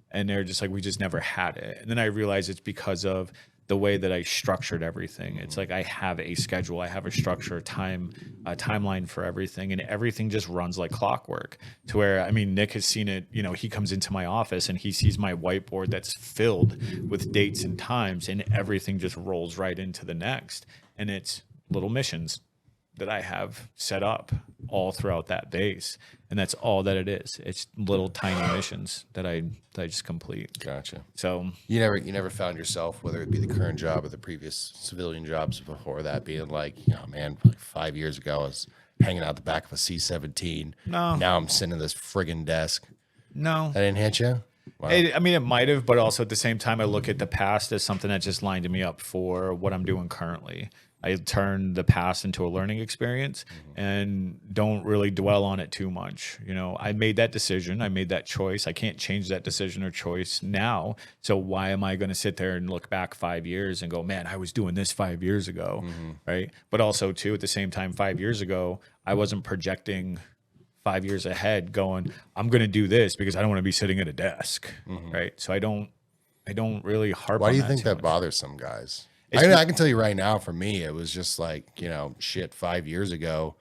And they're just like, we just never had it. And then I realized it's because of the way that I structured everything. It's like I have a schedule, I have a structure, a timeline for everything, and everything just runs like clockwork. To where, I mean, Nick has seen it. He comes into my office and he sees my whiteboard that's filled with dates and times, and everything just rolls right into the next. And it's little missions that I have set up all throughout that base. And that's all that it is. It's little tiny missions that I just complete. Gotcha. So you never found yourself, whether it be the current job or the previous civilian jobs before that, being like, man, like 5 years ago I was hanging out the back of a C-17. No. Now I'm sitting at this friggin' desk. no. That didn't hit you? Wow. I mean, it might have, but also at the same time, I look at the past as something that just lined me up for what I'm doing currently. I turn the past into a learning experience and don't really dwell on it too much. I made that decision. I made that choice. I can't change that decision or choice now. So why am I going to sit there and look back 5 years and go, man, I was doing this 5 years ago, right? But also, too, at the same time, 5 years ago, I wasn't projecting 5 years ahead going, I'm going to do this because I don't want to be sitting at a desk, right? So I don't really harp on that. Why do you think too that much. bothers some guys? I can tell you right now, for me, it was just like, shit, 5 years ago,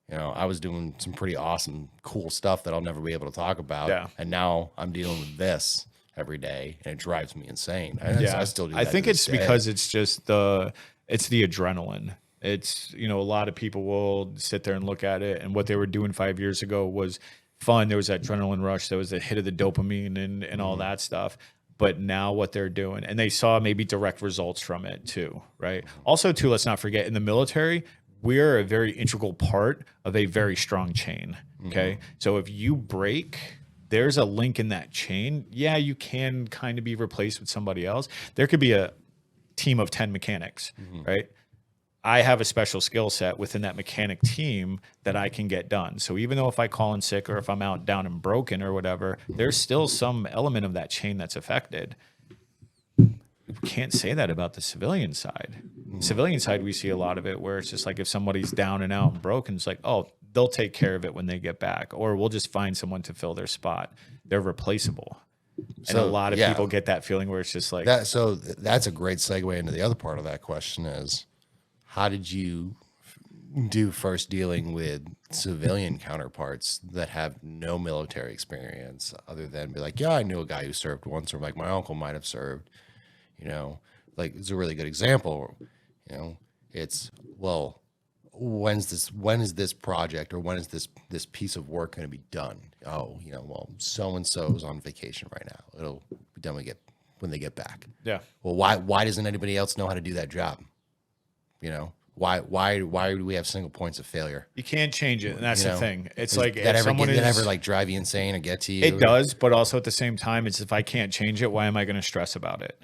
I was doing some pretty awesome, cool stuff that I'll never be able to talk about. Yeah. And now I'm dealing with this every day, and it drives me insane. I still do that. I think to it's this day. because it's just the adrenaline. It's, a lot of people will sit there and look at it, and what they were doing 5 years ago was fun. There was that adrenaline rush. There was the hit of the dopamine and all that stuff. But now what they're doing, and they saw maybe direct results from it too, right? Also, too, let's not forget, in the military, we're a very integral part of a very strong chain, okay? So if you break, there's a link in that chain. Yeah, you can kind of be replaced with somebody else. There could be a team of 10 mechanics, right? I have a special skill set within that mechanic team that I can get done. So even though if I call in sick or if I'm out down and broken or whatever, there's still some element of that chain that's affected. We can't say that about the civilian side. Civilian side, we see a lot of it where it's just like if somebody's down and out and broken, it's like, oh, they'll take care of it when they get back, or we'll just find someone to fill their spot. They're replaceable. And a lot of people get that feeling where it's just like that. So that's a great segue into the other part of that question is, how did you do first dealing with civilian counterparts that have no military experience other than be like, yeah, I knew a guy who served once, or like my uncle might have served, like it's a really good example. It's, well, when is this project, or when is this piece of work going to be done? Oh, well, so-and-so's on vacation right now. It'll be done when they get back. Yeah. Well, why doesn't anybody else know how to do that job? Why do we have single points of failure? You can't change it, and that's the thing. It's like that if someone ever like drive you insane or get to you? It does, but also at the same time, it's if I can't change it, why am I going to stress about it?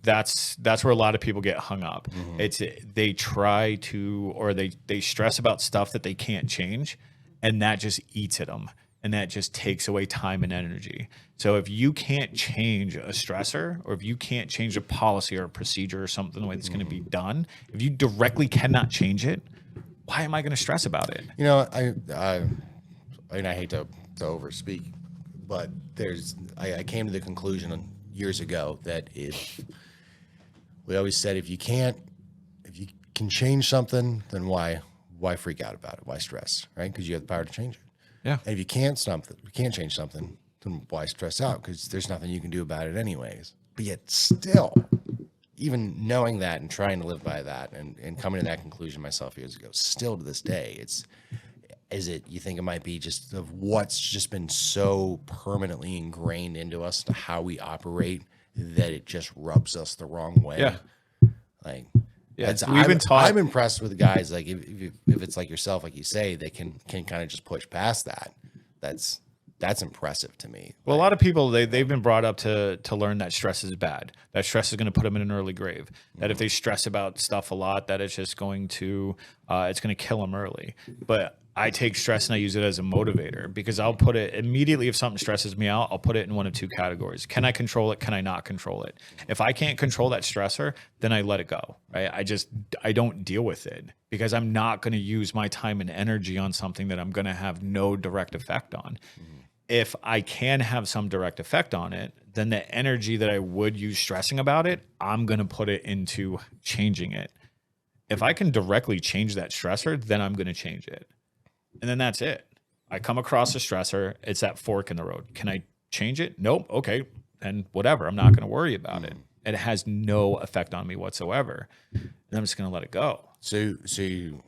That's where a lot of people get hung up. It's they try to, or they stress about stuff that they can't change, and that just eats at them, and that just takes away time and energy. So if you can't change a stressor, or if you can't change a policy or a procedure or something the way that's going to be done, if you directly cannot change it, why am I going to stress about it? I mean, I hate to overspeak, but I came to the conclusion years ago that we always said, if you can change something, then why freak out about it? Why stress, right? Because you have the power to change it. Yeah. And if you can't change something, then why stress out? Because there's nothing you can do about it anyways. But yet still, even knowing that and trying to live by that and coming to that conclusion myself years ago, still to this day, you think it might be just of what's just been so permanently ingrained into us to how we operate that it just rubs us the wrong way. Yeah. Like, Yeah, we've been taught. I'm impressed with guys like if it's like yourself, like you say, they can kind of just push past that. That's impressive to me. Well, a lot of people they've been brought up to learn that stress is bad. That stress is going to put them in an early grave. That if they stress about stuff a lot, that it's just going to it's going to kill them early. But I take stress and I use it as a motivator because I'll put it immediately if something stresses me out, I'll put it in one of two categories. Can I control it? Can I not control it? If I can't control that stressor, then I let it go. Right? I don't deal with it because I'm not going to use my time and energy on something that I'm going to have no direct effect on. If I can have some direct effect on it, then the energy that I would use stressing about it, I'm going to put it into changing it. If I can directly change that stressor, then I'm going to change it. And then that's it. I come across a stressor. It's that fork in the road. Can I change it? Nope. Okay. And whatever. I'm not going to worry about it. It has no effect on me whatsoever. And I'm just going to let it go. So you,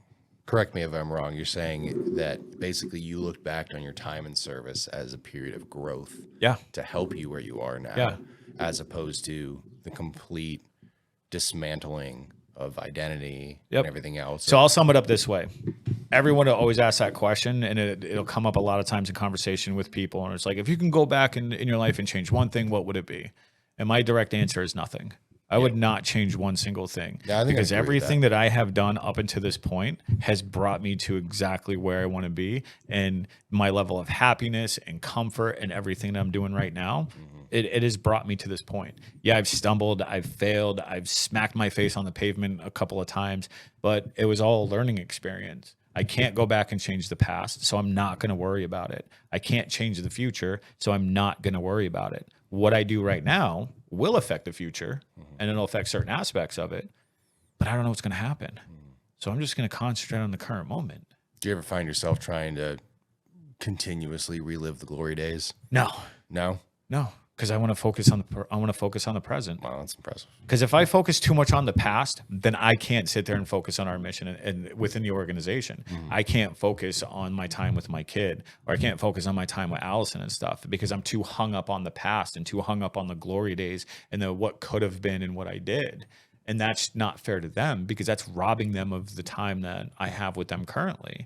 correct me if I'm wrong. You're saying that basically you looked back on your time in service as a period of growth, Yeah. to help you where you are now, Yeah. as opposed to the complete dismantling of identity Yep. and everything else. So I'll sum it up this way. Everyone will always ask that question, and it'll come up a lot of times in conversation with people. And it's like, if you can go back in your life and change one thing, what would it be? And my direct answer is nothing. I would not change one single thing, Yeah, I think I because agree with everything that I have done up until this point has brought me to exactly where I want to be, and my level of happiness and comfort and everything that I'm doing right now. It has brought me to this point. Yeah, I've stumbled, I've failed, I've smacked my face on the pavement a couple of times, but it was all a learning experience. I can't go back and change the past, so I'm not going to worry about it. I can't change the future, so I'm not going to worry about it. What I do right now will affect the future, and it'll affect certain aspects of it, but I don't know what's going to happen. So I'm just going to concentrate on the current moment. Do you ever find yourself trying to continuously relive the glory days? No, No? because I want to focus on the present. Wow, that's impressive. Because if I focus too much on the past, then I can't sit there and focus on our mission and within the organization. I can't focus on my time with my kid, or I can't focus on my time with Allison and stuff, because I'm too hung up on the past and too hung up on the glory days and the what could have been and what I did. And that's not fair to them, because that's robbing them of the time that I have with them currently.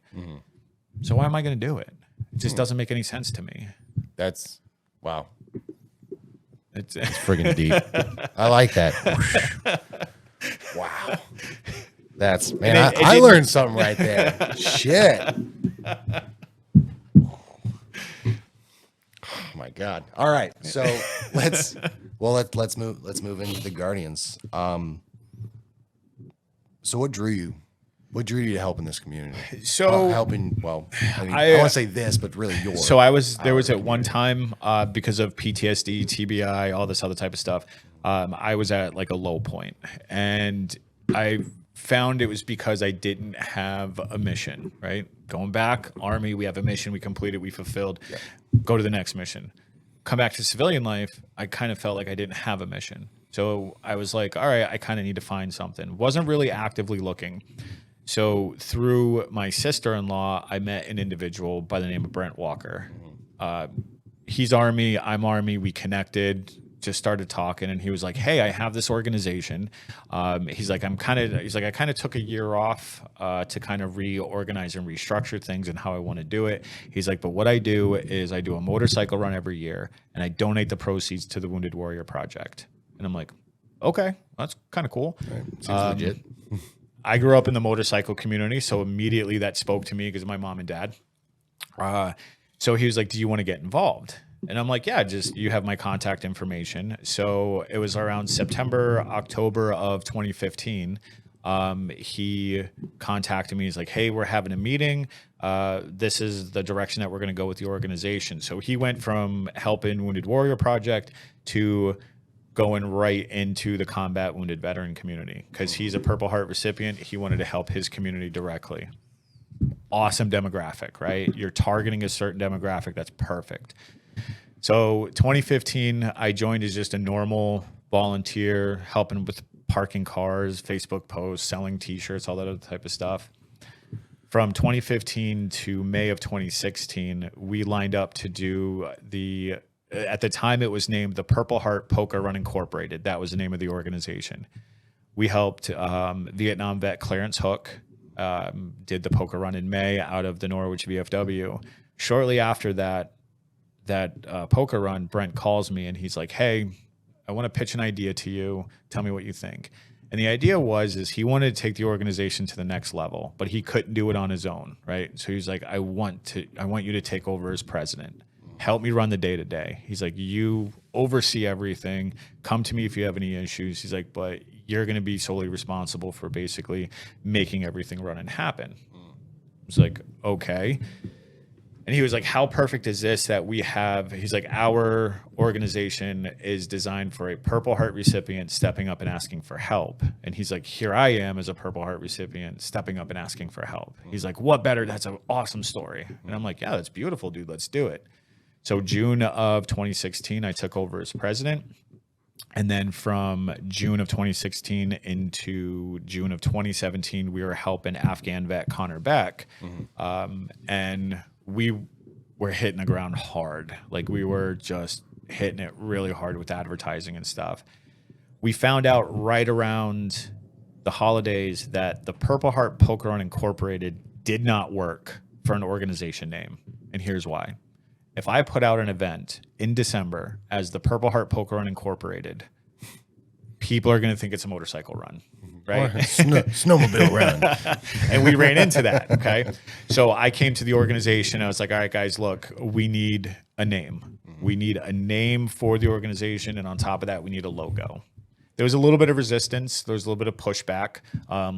So why am I going to do it? It just doesn't make any sense to me. That's, wow. It's Friggin' deep. I like that. Wow. That's, man, I learned something right there. Shit. Oh my God. All right. So let's move into the Guardians. So what drew you to help in this community? So helping, well, I mean, I want to say this, but really yours. So there was at one time, because of PTSD, TBI, all this other type of stuff, I was at like a low point, and I found it was because I didn't have a mission, right? Going back, Army, we have a mission, we completed, we fulfilled, go to the next mission. Come back to civilian life, I kind of felt like I didn't have a mission. So I was like, all right, I kind of need to find something. Wasn't really actively looking. So through my sister-in-law, I met an individual by the name of Brent Walker. He's Army, I'm Army. We connected, just started talking, and he was like, "Hey, I have this organization." He's like, I kind of took a year off to kind of reorganize and restructure things and how I want to do it. He's like, "But what I do is I do a motorcycle run every year, and I donate the proceeds to the Wounded Warrior Project." And I'm like, "Okay, that's kind of cool." Right. Seems legit. I grew up in the motorcycle community, so immediately that spoke to me because of my mom and dad. So he was like, "Do you want to get involved?" And I'm like, "Yeah, just you have my contact information." So it was around September, October of 2015. He contacted me. He's like, "Hey, we're having a meeting. This is the direction that we're going to go with the organization." So he went from helping Wounded Warrior Project to going right into the combat wounded veteran community, because he's a Purple Heart recipient. He wanted to help his community directly. Awesome demographic, right? You're targeting a certain demographic. That's perfect. So 2015, I joined as just a normal volunteer, helping with parking cars, Facebook posts, selling T-shirts, all that other type of stuff. From 2015 to May of 2016, we lined up to do at the time it was named the Purple Heart Poker Run Incorporated. That was the name of the organization. We helped Vietnam vet Clarence Hook, did the poker run in May out of the Norwich VFW. Shortly after that poker run, Brent calls me and he's like, "Hey, I want to pitch an idea to you. Tell me what you think." And the idea is he wanted to take the organization to the next level, but he couldn't do it on his own, right? So he's like, I want you to take over as president. Help me run the day-to-day. He's like, you oversee everything. Come to me if you have any issues. He's like, but you're going to be solely responsible for basically making everything run and happen. I was like, okay. And he was like, how perfect is this that we have? He's like, our organization is designed for a Purple Heart recipient stepping up and asking for help. And he's like, here I am as a Purple Heart recipient stepping up and asking for help. He's like, what better? That's an awesome story. And I'm like, yeah, that's beautiful, dude. Let's do it. So June of 2016, I took over as president. And then from June of 2016 into June of 2017, we were helping Afghan vet Connor Beck. And we were hitting the ground hard. Like we were just hitting it really hard with advertising and stuff. We found out right around the holidays that the Purple Heart Poker Run Incorporated did not work for an organization name. And here's why. If I put out an event in December as the Purple Heart Poker Run Incorporated, people are going to think it's a motorcycle run, right? Snowmobile run. And we ran into that, okay? So I came to the organization. I was like, all right, guys, look, we need a name. We need a name for the organization. And on top of that, we need a logo. There was a little bit of resistance. There was a little bit of pushback.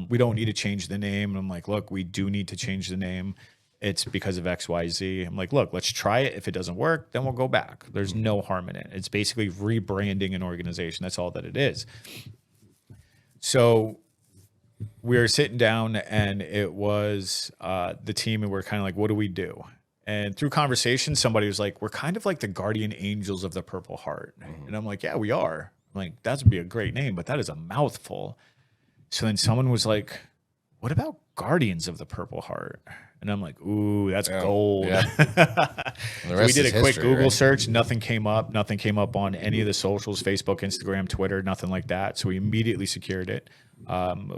We don't need to change the name. And I'm like, look, we do need to change the name. It's because of X, Y, Z. I'm like, look, let's try it. If it doesn't work, then we'll go back. There's no harm in it. It's basically rebranding an organization. That's all that it is. So we were sitting down and it was the team and we're kind of like, what do we do? And through conversation, somebody was like, we're kind of like the guardian angels of the Purple Heart. And I'm like, yeah, we are. I'm like, that would be a great name, but that is a mouthful. So then someone was like, what about Guardians of the Purple Heart? And I'm like, ooh, that's gold. Yeah. So we did a quick Google search. Nothing came up. Nothing came up on any of the socials, Facebook, Instagram, Twitter, nothing like that. So we immediately secured it.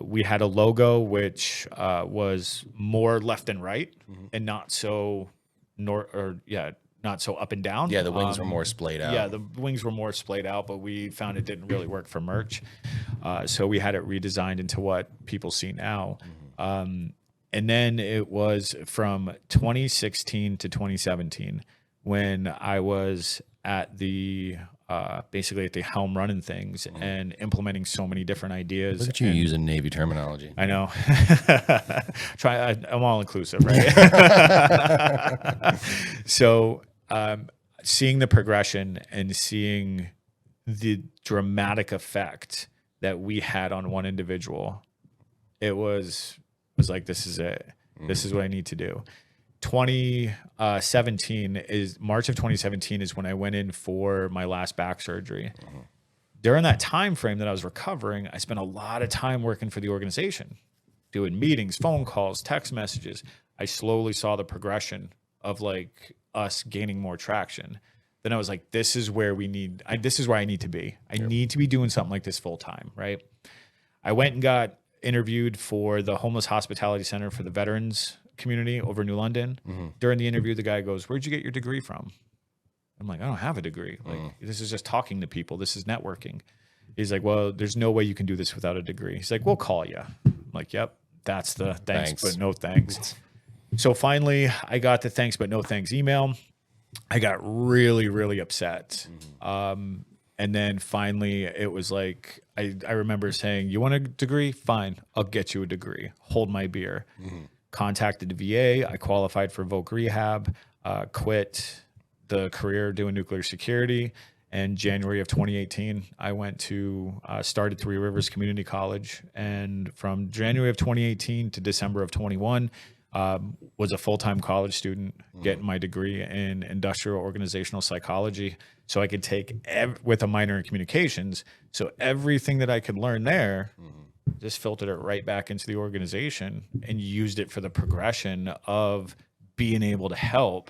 We had a logo which was more left and right and not so not so up and down. Yeah, the wings were more splayed out. Yeah, the wings were more splayed out, but we found it didn't really work for merch. So we had it redesigned into what people see now. And then it was from 2016 to 2017 when I was at the basically at the helm running things and implementing so many different ideas. Look at you using Navy terminology. I know. I'm all inclusive, right? So seeing the progression and seeing the dramatic effect that we had on one individual, it was like, this is it. This is what I need to do. March of 2017 is when I went in for my last back surgery. During that time frame that I was recovering, I spent a lot of time working for the organization, doing meetings, phone calls, text messages. I slowly saw the progression of like us gaining more traction. Then I was like, this is where this is where I need to be. I need to be doing something like this full time, right? I went and got interviewed for the Homeless Hospitality Center for the Veterans Community over in New London. During the interview, the guy goes, where'd you get your degree from? I'm like, I don't have a degree. Like, this is just talking to people. This is networking. He's like, well, there's no way you can do this without a degree. He's like, we'll call you. I'm like, yep, that's the thanks. But no thanks. So finally, I got the thanks but no thanks email. I got really, really upset. And then finally, it was like, I remember saying, you want a degree? Fine, I'll get you a degree. Hold my beer. Contacted the VA. I qualified for voc rehab, quit the career doing nuclear security. And January of 2018, I went to started Three Rivers Community College. And from January of 2018 to December of 21, was a full-time college student getting my degree in industrial organizational psychology, so I could take with a minor in communications. So everything that I could learn there, just filtered it right back into the organization and used it for the progression of being able to help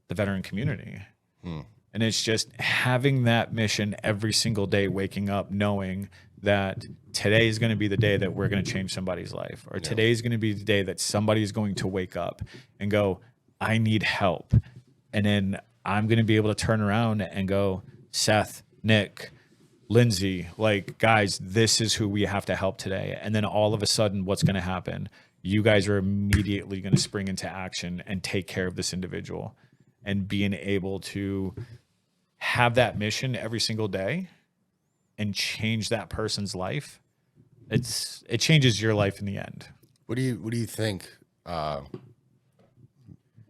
the veteran community. And it's just having that mission every single day, waking up knowing that today is going to be the day that we're going to change somebody's life, or today is going to be the day that somebody is going to wake up and go, I need help. And then I'm going to be able to turn around and go, Seth, Nick, Lindsay, like, guys, this is who we have to help today. And then all of a sudden, what's going to happen? You guys are immediately going to spring into action and take care of this individual. And being able to have that mission every single day and change that person's life, it changes your life in the end. What do you think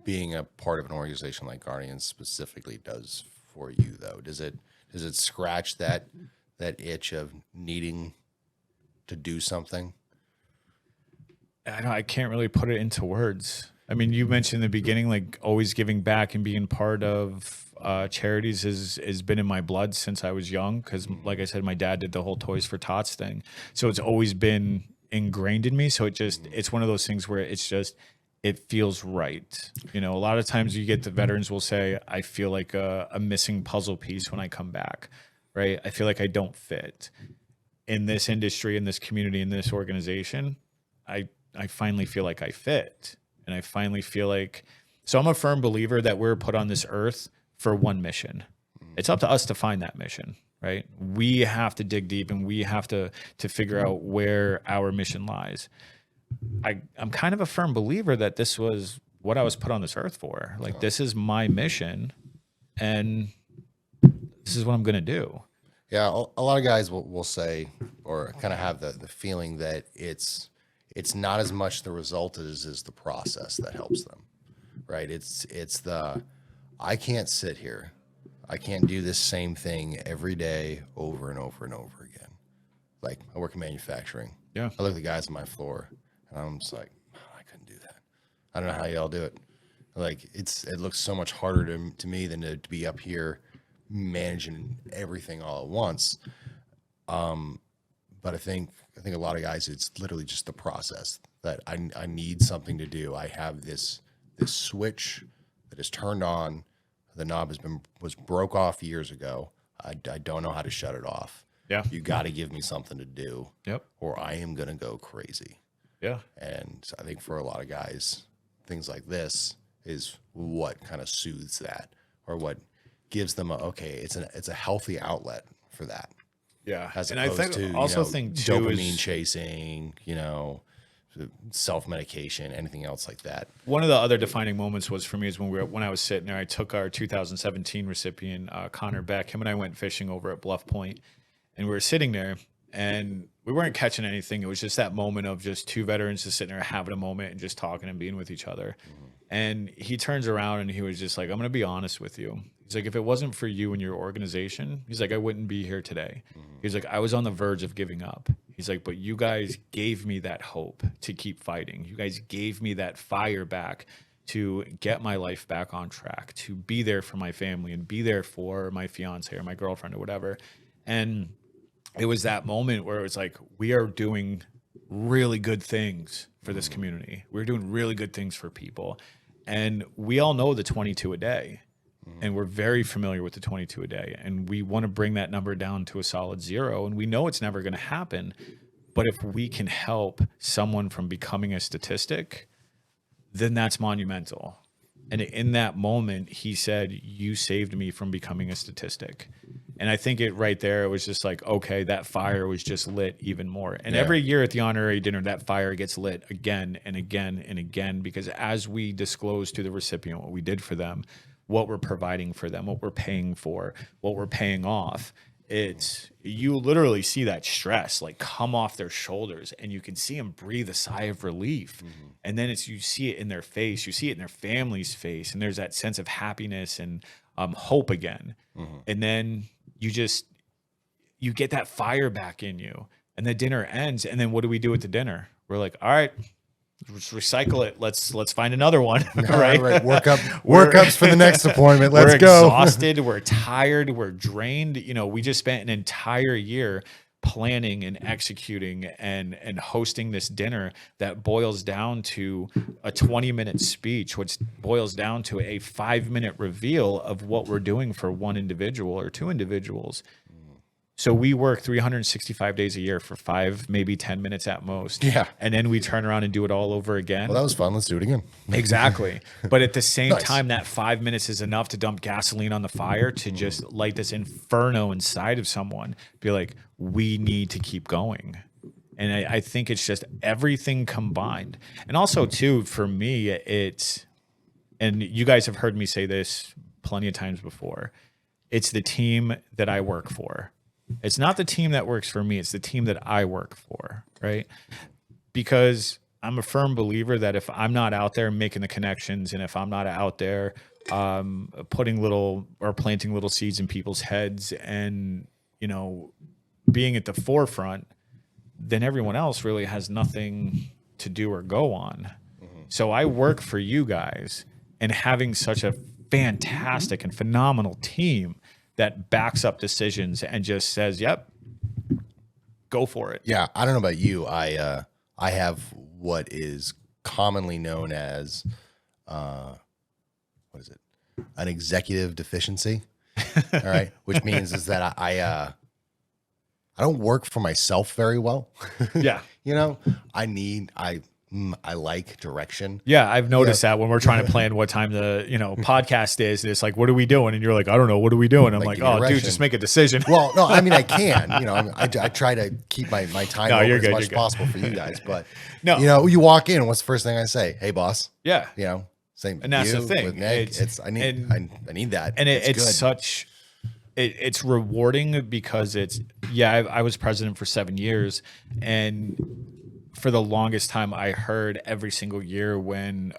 being a part of an organization like Guardians specifically does for you, though? Does it scratch that itch of needing to do something? I can't really put it into words. I mean, you mentioned in the beginning, like, always giving back and being part of charities has been in my blood since I was young. Because, like I said, my dad did the whole Toys for Tots thing, so it's always been ingrained in me. So it's one of those things where it feels right. You know, a lot of times you get the veterans will say, I feel like a missing puzzle piece when I come back, right? I feel like I don't fit in this industry, in this community, in this organization. I finally feel like I fit. And I finally feel like, so I'm a firm believer that we're put on this earth for one mission. It's up to us to find that mission, right? We have to dig deep and we have to figure out where our mission lies. I'm kind of a firm believer that this was what I was put on this earth for. Like, this is my mission and this is what I'm going to do. Yeah, a lot of guys will say, or kind of have the feeling that it's not as much the result as is the process that helps them, right? It's I can't sit here. I can't do this same thing every day over and over and over again. Like, I work in manufacturing. Yeah. I look at the guys on my floor and I'm just like, I couldn't do that. I don't know how y'all do it. Like, it looks so much harder to me than to be up here managing everything all at once. But I think a lot of guys, it's literally just the process that I need something to do. I have this switch that is turned on. The knob was broke off years ago. I don't know how to shut it off. Yeah. You got to give me something to do. Yep. Or I am going to go crazy. Yeah. And I think for a lot of guys, things like this is what kind of soothes that, or what gives them it's a healthy outlet for that. Yeah. As and opposed I think to also think too dopamine is chasing, self-medication, anything else like that. one of the other defining moments was for me is when I was sitting there. I took our 2017 recipient, Connor Beck. Him and I went fishing over at Bluff Point, and we were sitting there and we weren't catching anything. It was just that moment of just two veterans just sitting there having a moment and just talking and being with each other. And he turns around and he was just like, I'm going to be honest with you. He's like, if it wasn't for you and your organization, he's like, I wouldn't be here today. He's like, I was on the verge of giving up. He's like, but you guys gave me that hope to keep fighting. You guys gave me that fire back to get my life back on track, to be there for my family and be there for my fiance or my girlfriend or whatever. And it was that moment where it was like, we are doing really good things for this community. We're doing really good things for people. And we all know the 22 a day. And we're very familiar with the 22 a day. And we want to bring that number down to a solid 0. And we know it's never going to happen. But if we can help someone from becoming a statistic, then that's monumental. And in that moment, he said, you saved me from becoming a statistic. And I think it right there, it was just like, okay, that fire was just lit even more. And every year at the honorary dinner, that fire gets lit again and again and again, because as we disclose to the recipient what we did for them, what we're providing for them, what we're paying for, what we're paying off, you literally see that stress like come off their shoulders, and you can see them breathe a sigh of relief. And then you see it in their face, you see it in their family's face, and there's that sense of happiness and hope again. And then you get that fire back in you, and the dinner ends. And then what do we do at the dinner? We're like, all right, let's recycle it. Let's find another one. Right. Right. Workups for the next appointment. Let's we're go. exhausted. We're tired. We're drained. We just spent an entire year planning and executing and hosting this dinner that boils down to a 20-minute speech, which boils down to a 5-minute reveal of what we're doing for one individual or two individuals. So we work 365 days a year for 5, maybe 10 minutes at most. Yeah. And then we turn around and do it all over again. Well, that was fun. Let's do it again. Exactly. But at the same Nice. time, that 5 minutes is enough to dump gasoline on the fire to just light this inferno inside of someone. Be like, we need to keep going. And I think it's just everything combined. And also, too, for me, and you guys have heard me say this plenty of times before, it's the team that I work for. It's not the team that works for me. It's the team that I work for, right? Because I'm a firm believer that if I'm not out there making the connections and if I'm not out there planting little seeds in people's heads and, being at the forefront, then everyone else really has nothing to do or go on. Mm-hmm. So I work for you guys, and having such a fantastic and phenomenal team that backs up decisions and just says, yep, go for it. Yeah, I don't know about you. I have what is commonly known as, what is it? An executive deficiency. All right, which means is that I don't work for myself very well. Yeah. I like direction. Yeah, I've noticed that when we're trying to plan what time the podcast is, and it's like, what are we doing? And you're like, I don't know, what are we doing? I'm like, oh, direction. dude, just make a decision. Well, no, I mean I can. I try to keep my time open as much as good. possible for you guys. But No. you walk in, what's the first thing I say? Hey, boss. Yeah. Same. And that's you, the thing. With Nick, I need that. And it's good. such. It's rewarding because I was president for 7 years, and for the longest time, I heard every single year when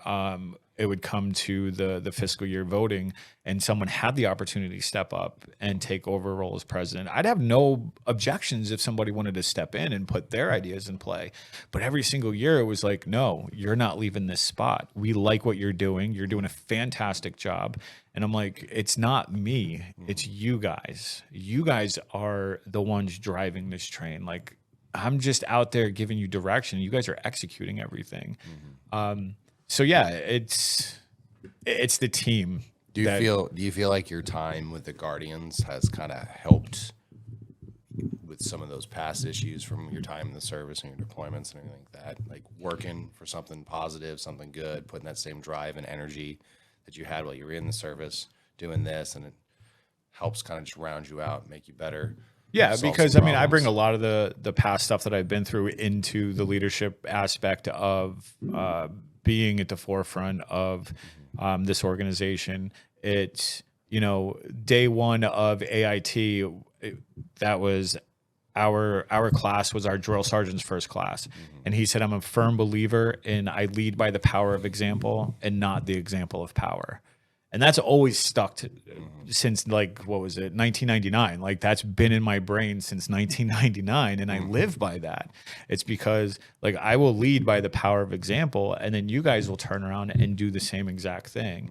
it would come to the fiscal year voting and someone had the opportunity to step up and take over a role as president, I'd have no objections if somebody wanted to step in and put their ideas in play. But every single year it was like, no, you're not leaving this spot. We like what you're doing. You're doing a fantastic job. And I'm like, it's not me. It's you guys. You guys are the ones driving this train. Like, I'm just out there giving you direction. You guys are executing everything. So yeah, it's the team. Do you feel like your time with the Guardians has kind of helped with some of those past issues from your time in the service and your deployments and everything like that? Like working for something positive, something good, putting that same drive and energy that you had while you were in the service, doing this, and it helps kind of just round you out, make you better. Yeah, solve because some I bring problems. a lot of the past stuff that I've been through into the leadership aspect of being at the forefront of this organization. It's day one of AIT, that was our class was our drill sergeant's first class, and he said, I'm a firm believer in I lead by the power of example and not the example of power. And that's always stuck since, like, what was it, 1999? Like, that's been in my brain since 1999, and I live by that. It's because, like, I will lead by the power of example, and then you guys will turn around and do the same exact thing.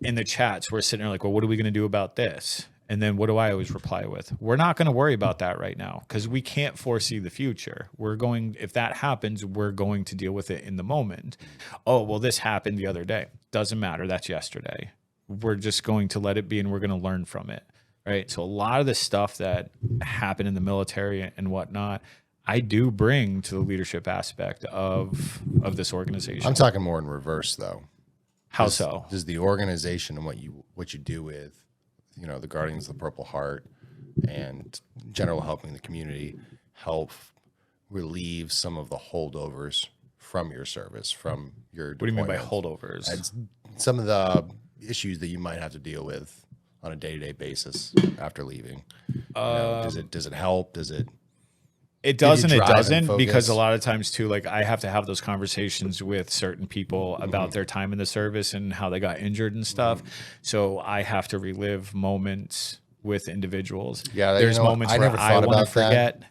In the chats, we're sitting there like, well, what are we going to do about this? And then what do I always reply with? We're not going to worry about that right now because we can't foresee the future. If that happens, we're going to deal with it in the moment. Oh, well, this happened the other day. Doesn't matter. That's yesterday. We're just going to let it be, and we're going to learn from it, right? So a lot of the stuff that happened in the military and whatnot, I do bring to the leadership aspect of this organization. I'm talking more in reverse, though. How so? Does the organization and what you do with, the Guardians of the Purple Heart and general helping the community help relieve some of the holdovers from your service, from your What do you mean by deployments? holdovers? And some of the issues that you might have to deal with on a day-to-day basis after leaving. Does it help? Does it? It does and it drive and doesn't, because focus? a lot of times too, like, I have to have those conversations with certain people about their time in the service and how they got injured and stuff. So I have to relive moments with individuals. Yeah, there's moments I where never I thought want to about that. forget,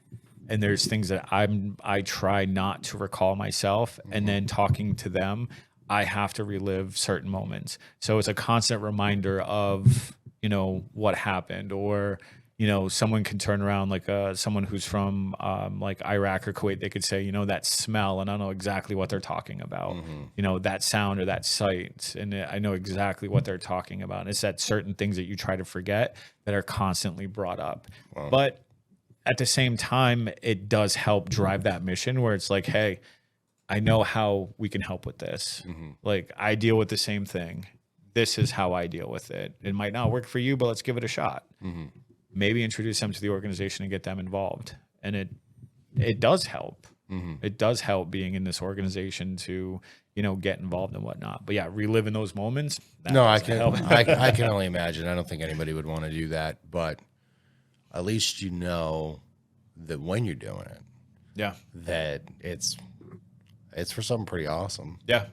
and there's things that I try not to recall myself, and then talking to them, I have to relive certain moments. So it's a constant reminder of, what happened, or, someone can turn around, like someone who's from like Iraq or Kuwait, they could say, that smell, and I know exactly what they're talking about, that sound or that sight. And I know exactly what they're talking about. And it's that certain things that you try to forget that are constantly brought up. Wow. But at the same time, it does help drive that mission where it's like, hey, I know how we can help with this. Like, I deal with the same thing. This is how I deal with it. It might not work for you, but let's give it a shot. Maybe introduce them to the organization and get them involved. And it does help. It does help being in this organization to, get involved and whatnot. But yeah, reliving those moments. No, I can only imagine. I don't think anybody would want to do that, but at least you know that when you're doing it, Yeah. that it's for something pretty awesome. Yeah.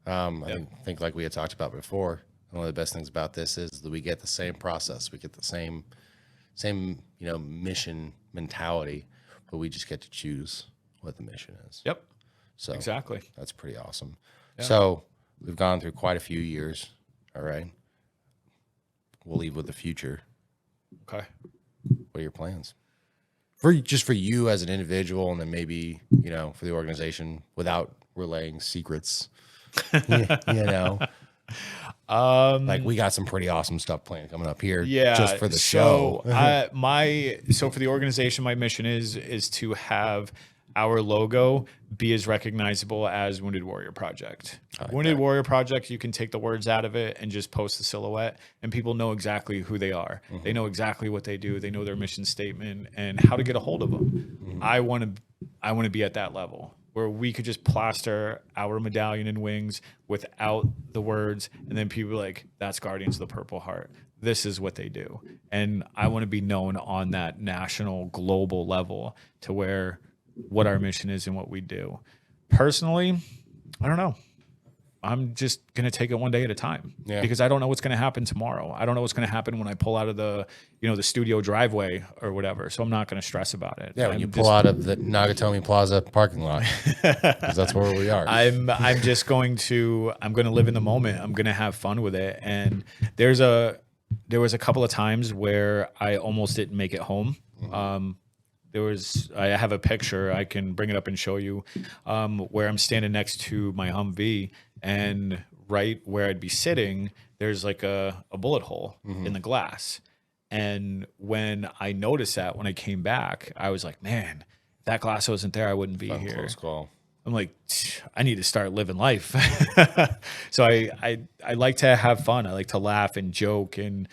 I think like we had talked about before, one of the best things about this is that we get the same process. We get the same, mission mentality, but we just get to choose what the mission is. Yep. So Exactly. that's pretty awesome. Yeah. So we've gone through quite a few years. All right. We'll leave with the future. Okay. What are your plans? For you as an individual, and then maybe, for the organization, without relaying secrets. Like, we got some pretty awesome stuff planned coming up here. Yeah, just for the show. So for the organization, my mission is to have our logo be as recognizable as Wounded Warrior Project. Wounded Warrior Project, you can take the words out of it and just post the silhouette, and people know exactly who they are. They know exactly what they do. They know their mission statement and how to get a hold of them. I want to be at that level where we could just plaster our medallion and wings without the words, and then people are like, that's Guardians of the Purple Heart. This is what they do. And I want to be known on that national, global level to where what our mission is and what we do. Personally, I don't know. I'm just going to take it one day at a time because I don't know what's going to happen tomorrow. I don't know what's going to happen when I pull out of the studio driveway or whatever. So I'm not going to stress about it. Yeah, when you pull out of the Nagatomi Plaza parking lot, because that's where we are. I'm going to live in the moment. I'm going to have fun with it. And there was a couple of times where I almost didn't make it home. I have a picture, I can bring it up and show you, where I'm standing next to my Humvee, and right where I'd be sitting, there's like a bullet hole in the glass. And when I noticed that, when I came back, I was like, man, if that glass wasn't there, I wouldn't be here. Close call. I'm like, I need to start living life. So I like to have fun. I like to laugh and joke and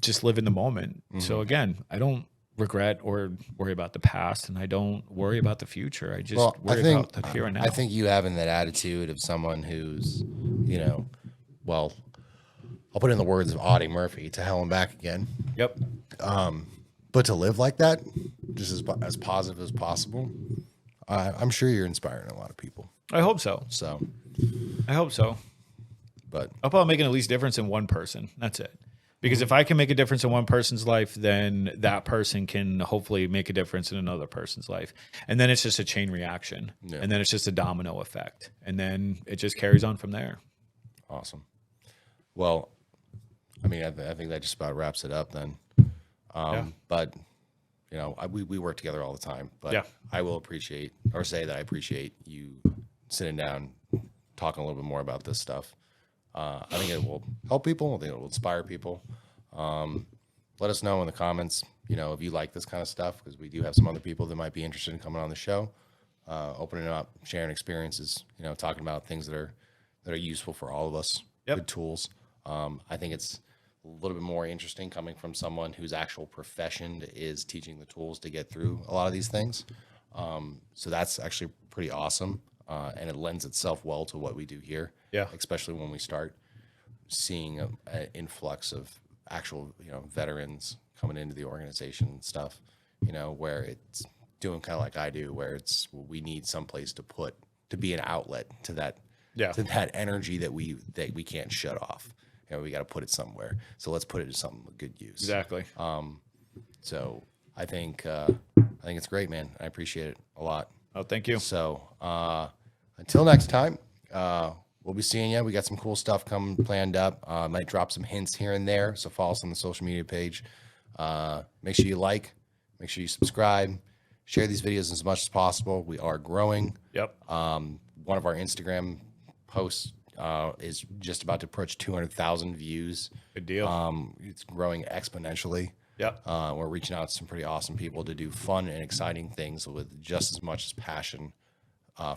just live in the moment. So again, I don't regret or worry about the past, and I don't worry about the future. I just worry about the here and now. I think you having that attitude of someone who's, well, I'll put in the words of Audie Murphy, to hell and back again. Yep. But to live like that, just as positive as possible, I'm sure you're inspiring a lot of people. I hope so. I hope so. But I hope I'm making at least difference in one person. That's it. Because if I can make a difference in one person's life, then that person can hopefully make a difference in another person's life. And then it's just a chain reaction. Yeah. And then it's just a domino effect. And then it just carries on from there. Awesome. Well, I mean, I think that just about wraps it up then. But, we work together all the time. But I will appreciate, or say that I appreciate you sitting down, talking a little bit more about this stuff. I think it will help people. I think it will inspire people. Let us know in the comments, if you like this kind of stuff, because we do have some other people that might be interested in coming on the show, opening up, sharing experiences, talking about things that are useful for all of us. Good tools. I think it's a little bit more interesting coming from someone whose actual profession is teaching the tools to get through a lot of these things. So that's actually pretty awesome. And it lends itself well to what we do here. Yeah. Especially when we start seeing an influx of actual, veterans coming into the organization and stuff, where it's doing kind of like I do, where we need someplace to be an outlet to that, to that energy that we can't shut off. We got to put it somewhere. So let's put it to something with good use. Exactly. So I think it's great, man. I appreciate it a lot. Oh, thank you. So until next time, we'll be seeing you. We got some cool stuff coming planned up. Might drop some hints here and there. So follow us on the social media page. Make sure you like, make sure you subscribe, share these videos as much as possible. We are growing. Yep. One of our Instagram posts is just about to approach 200,000 views. Good deal. It's growing exponentially. Yep. We're reaching out to some pretty awesome people to do fun and exciting things with just as much as passion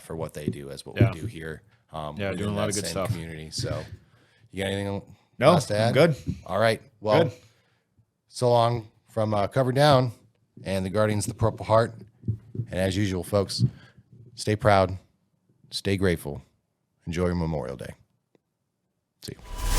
for what they do as what Yeah. we do here. Yeah, doing a lot of good stuff. Community. So, you got anything No, else to add? I'm good. All right. Well, Good. so long from Cover Down and the Guardians of the Purple Heart. And as usual, folks, stay proud, stay grateful, enjoy your Memorial Day. See you.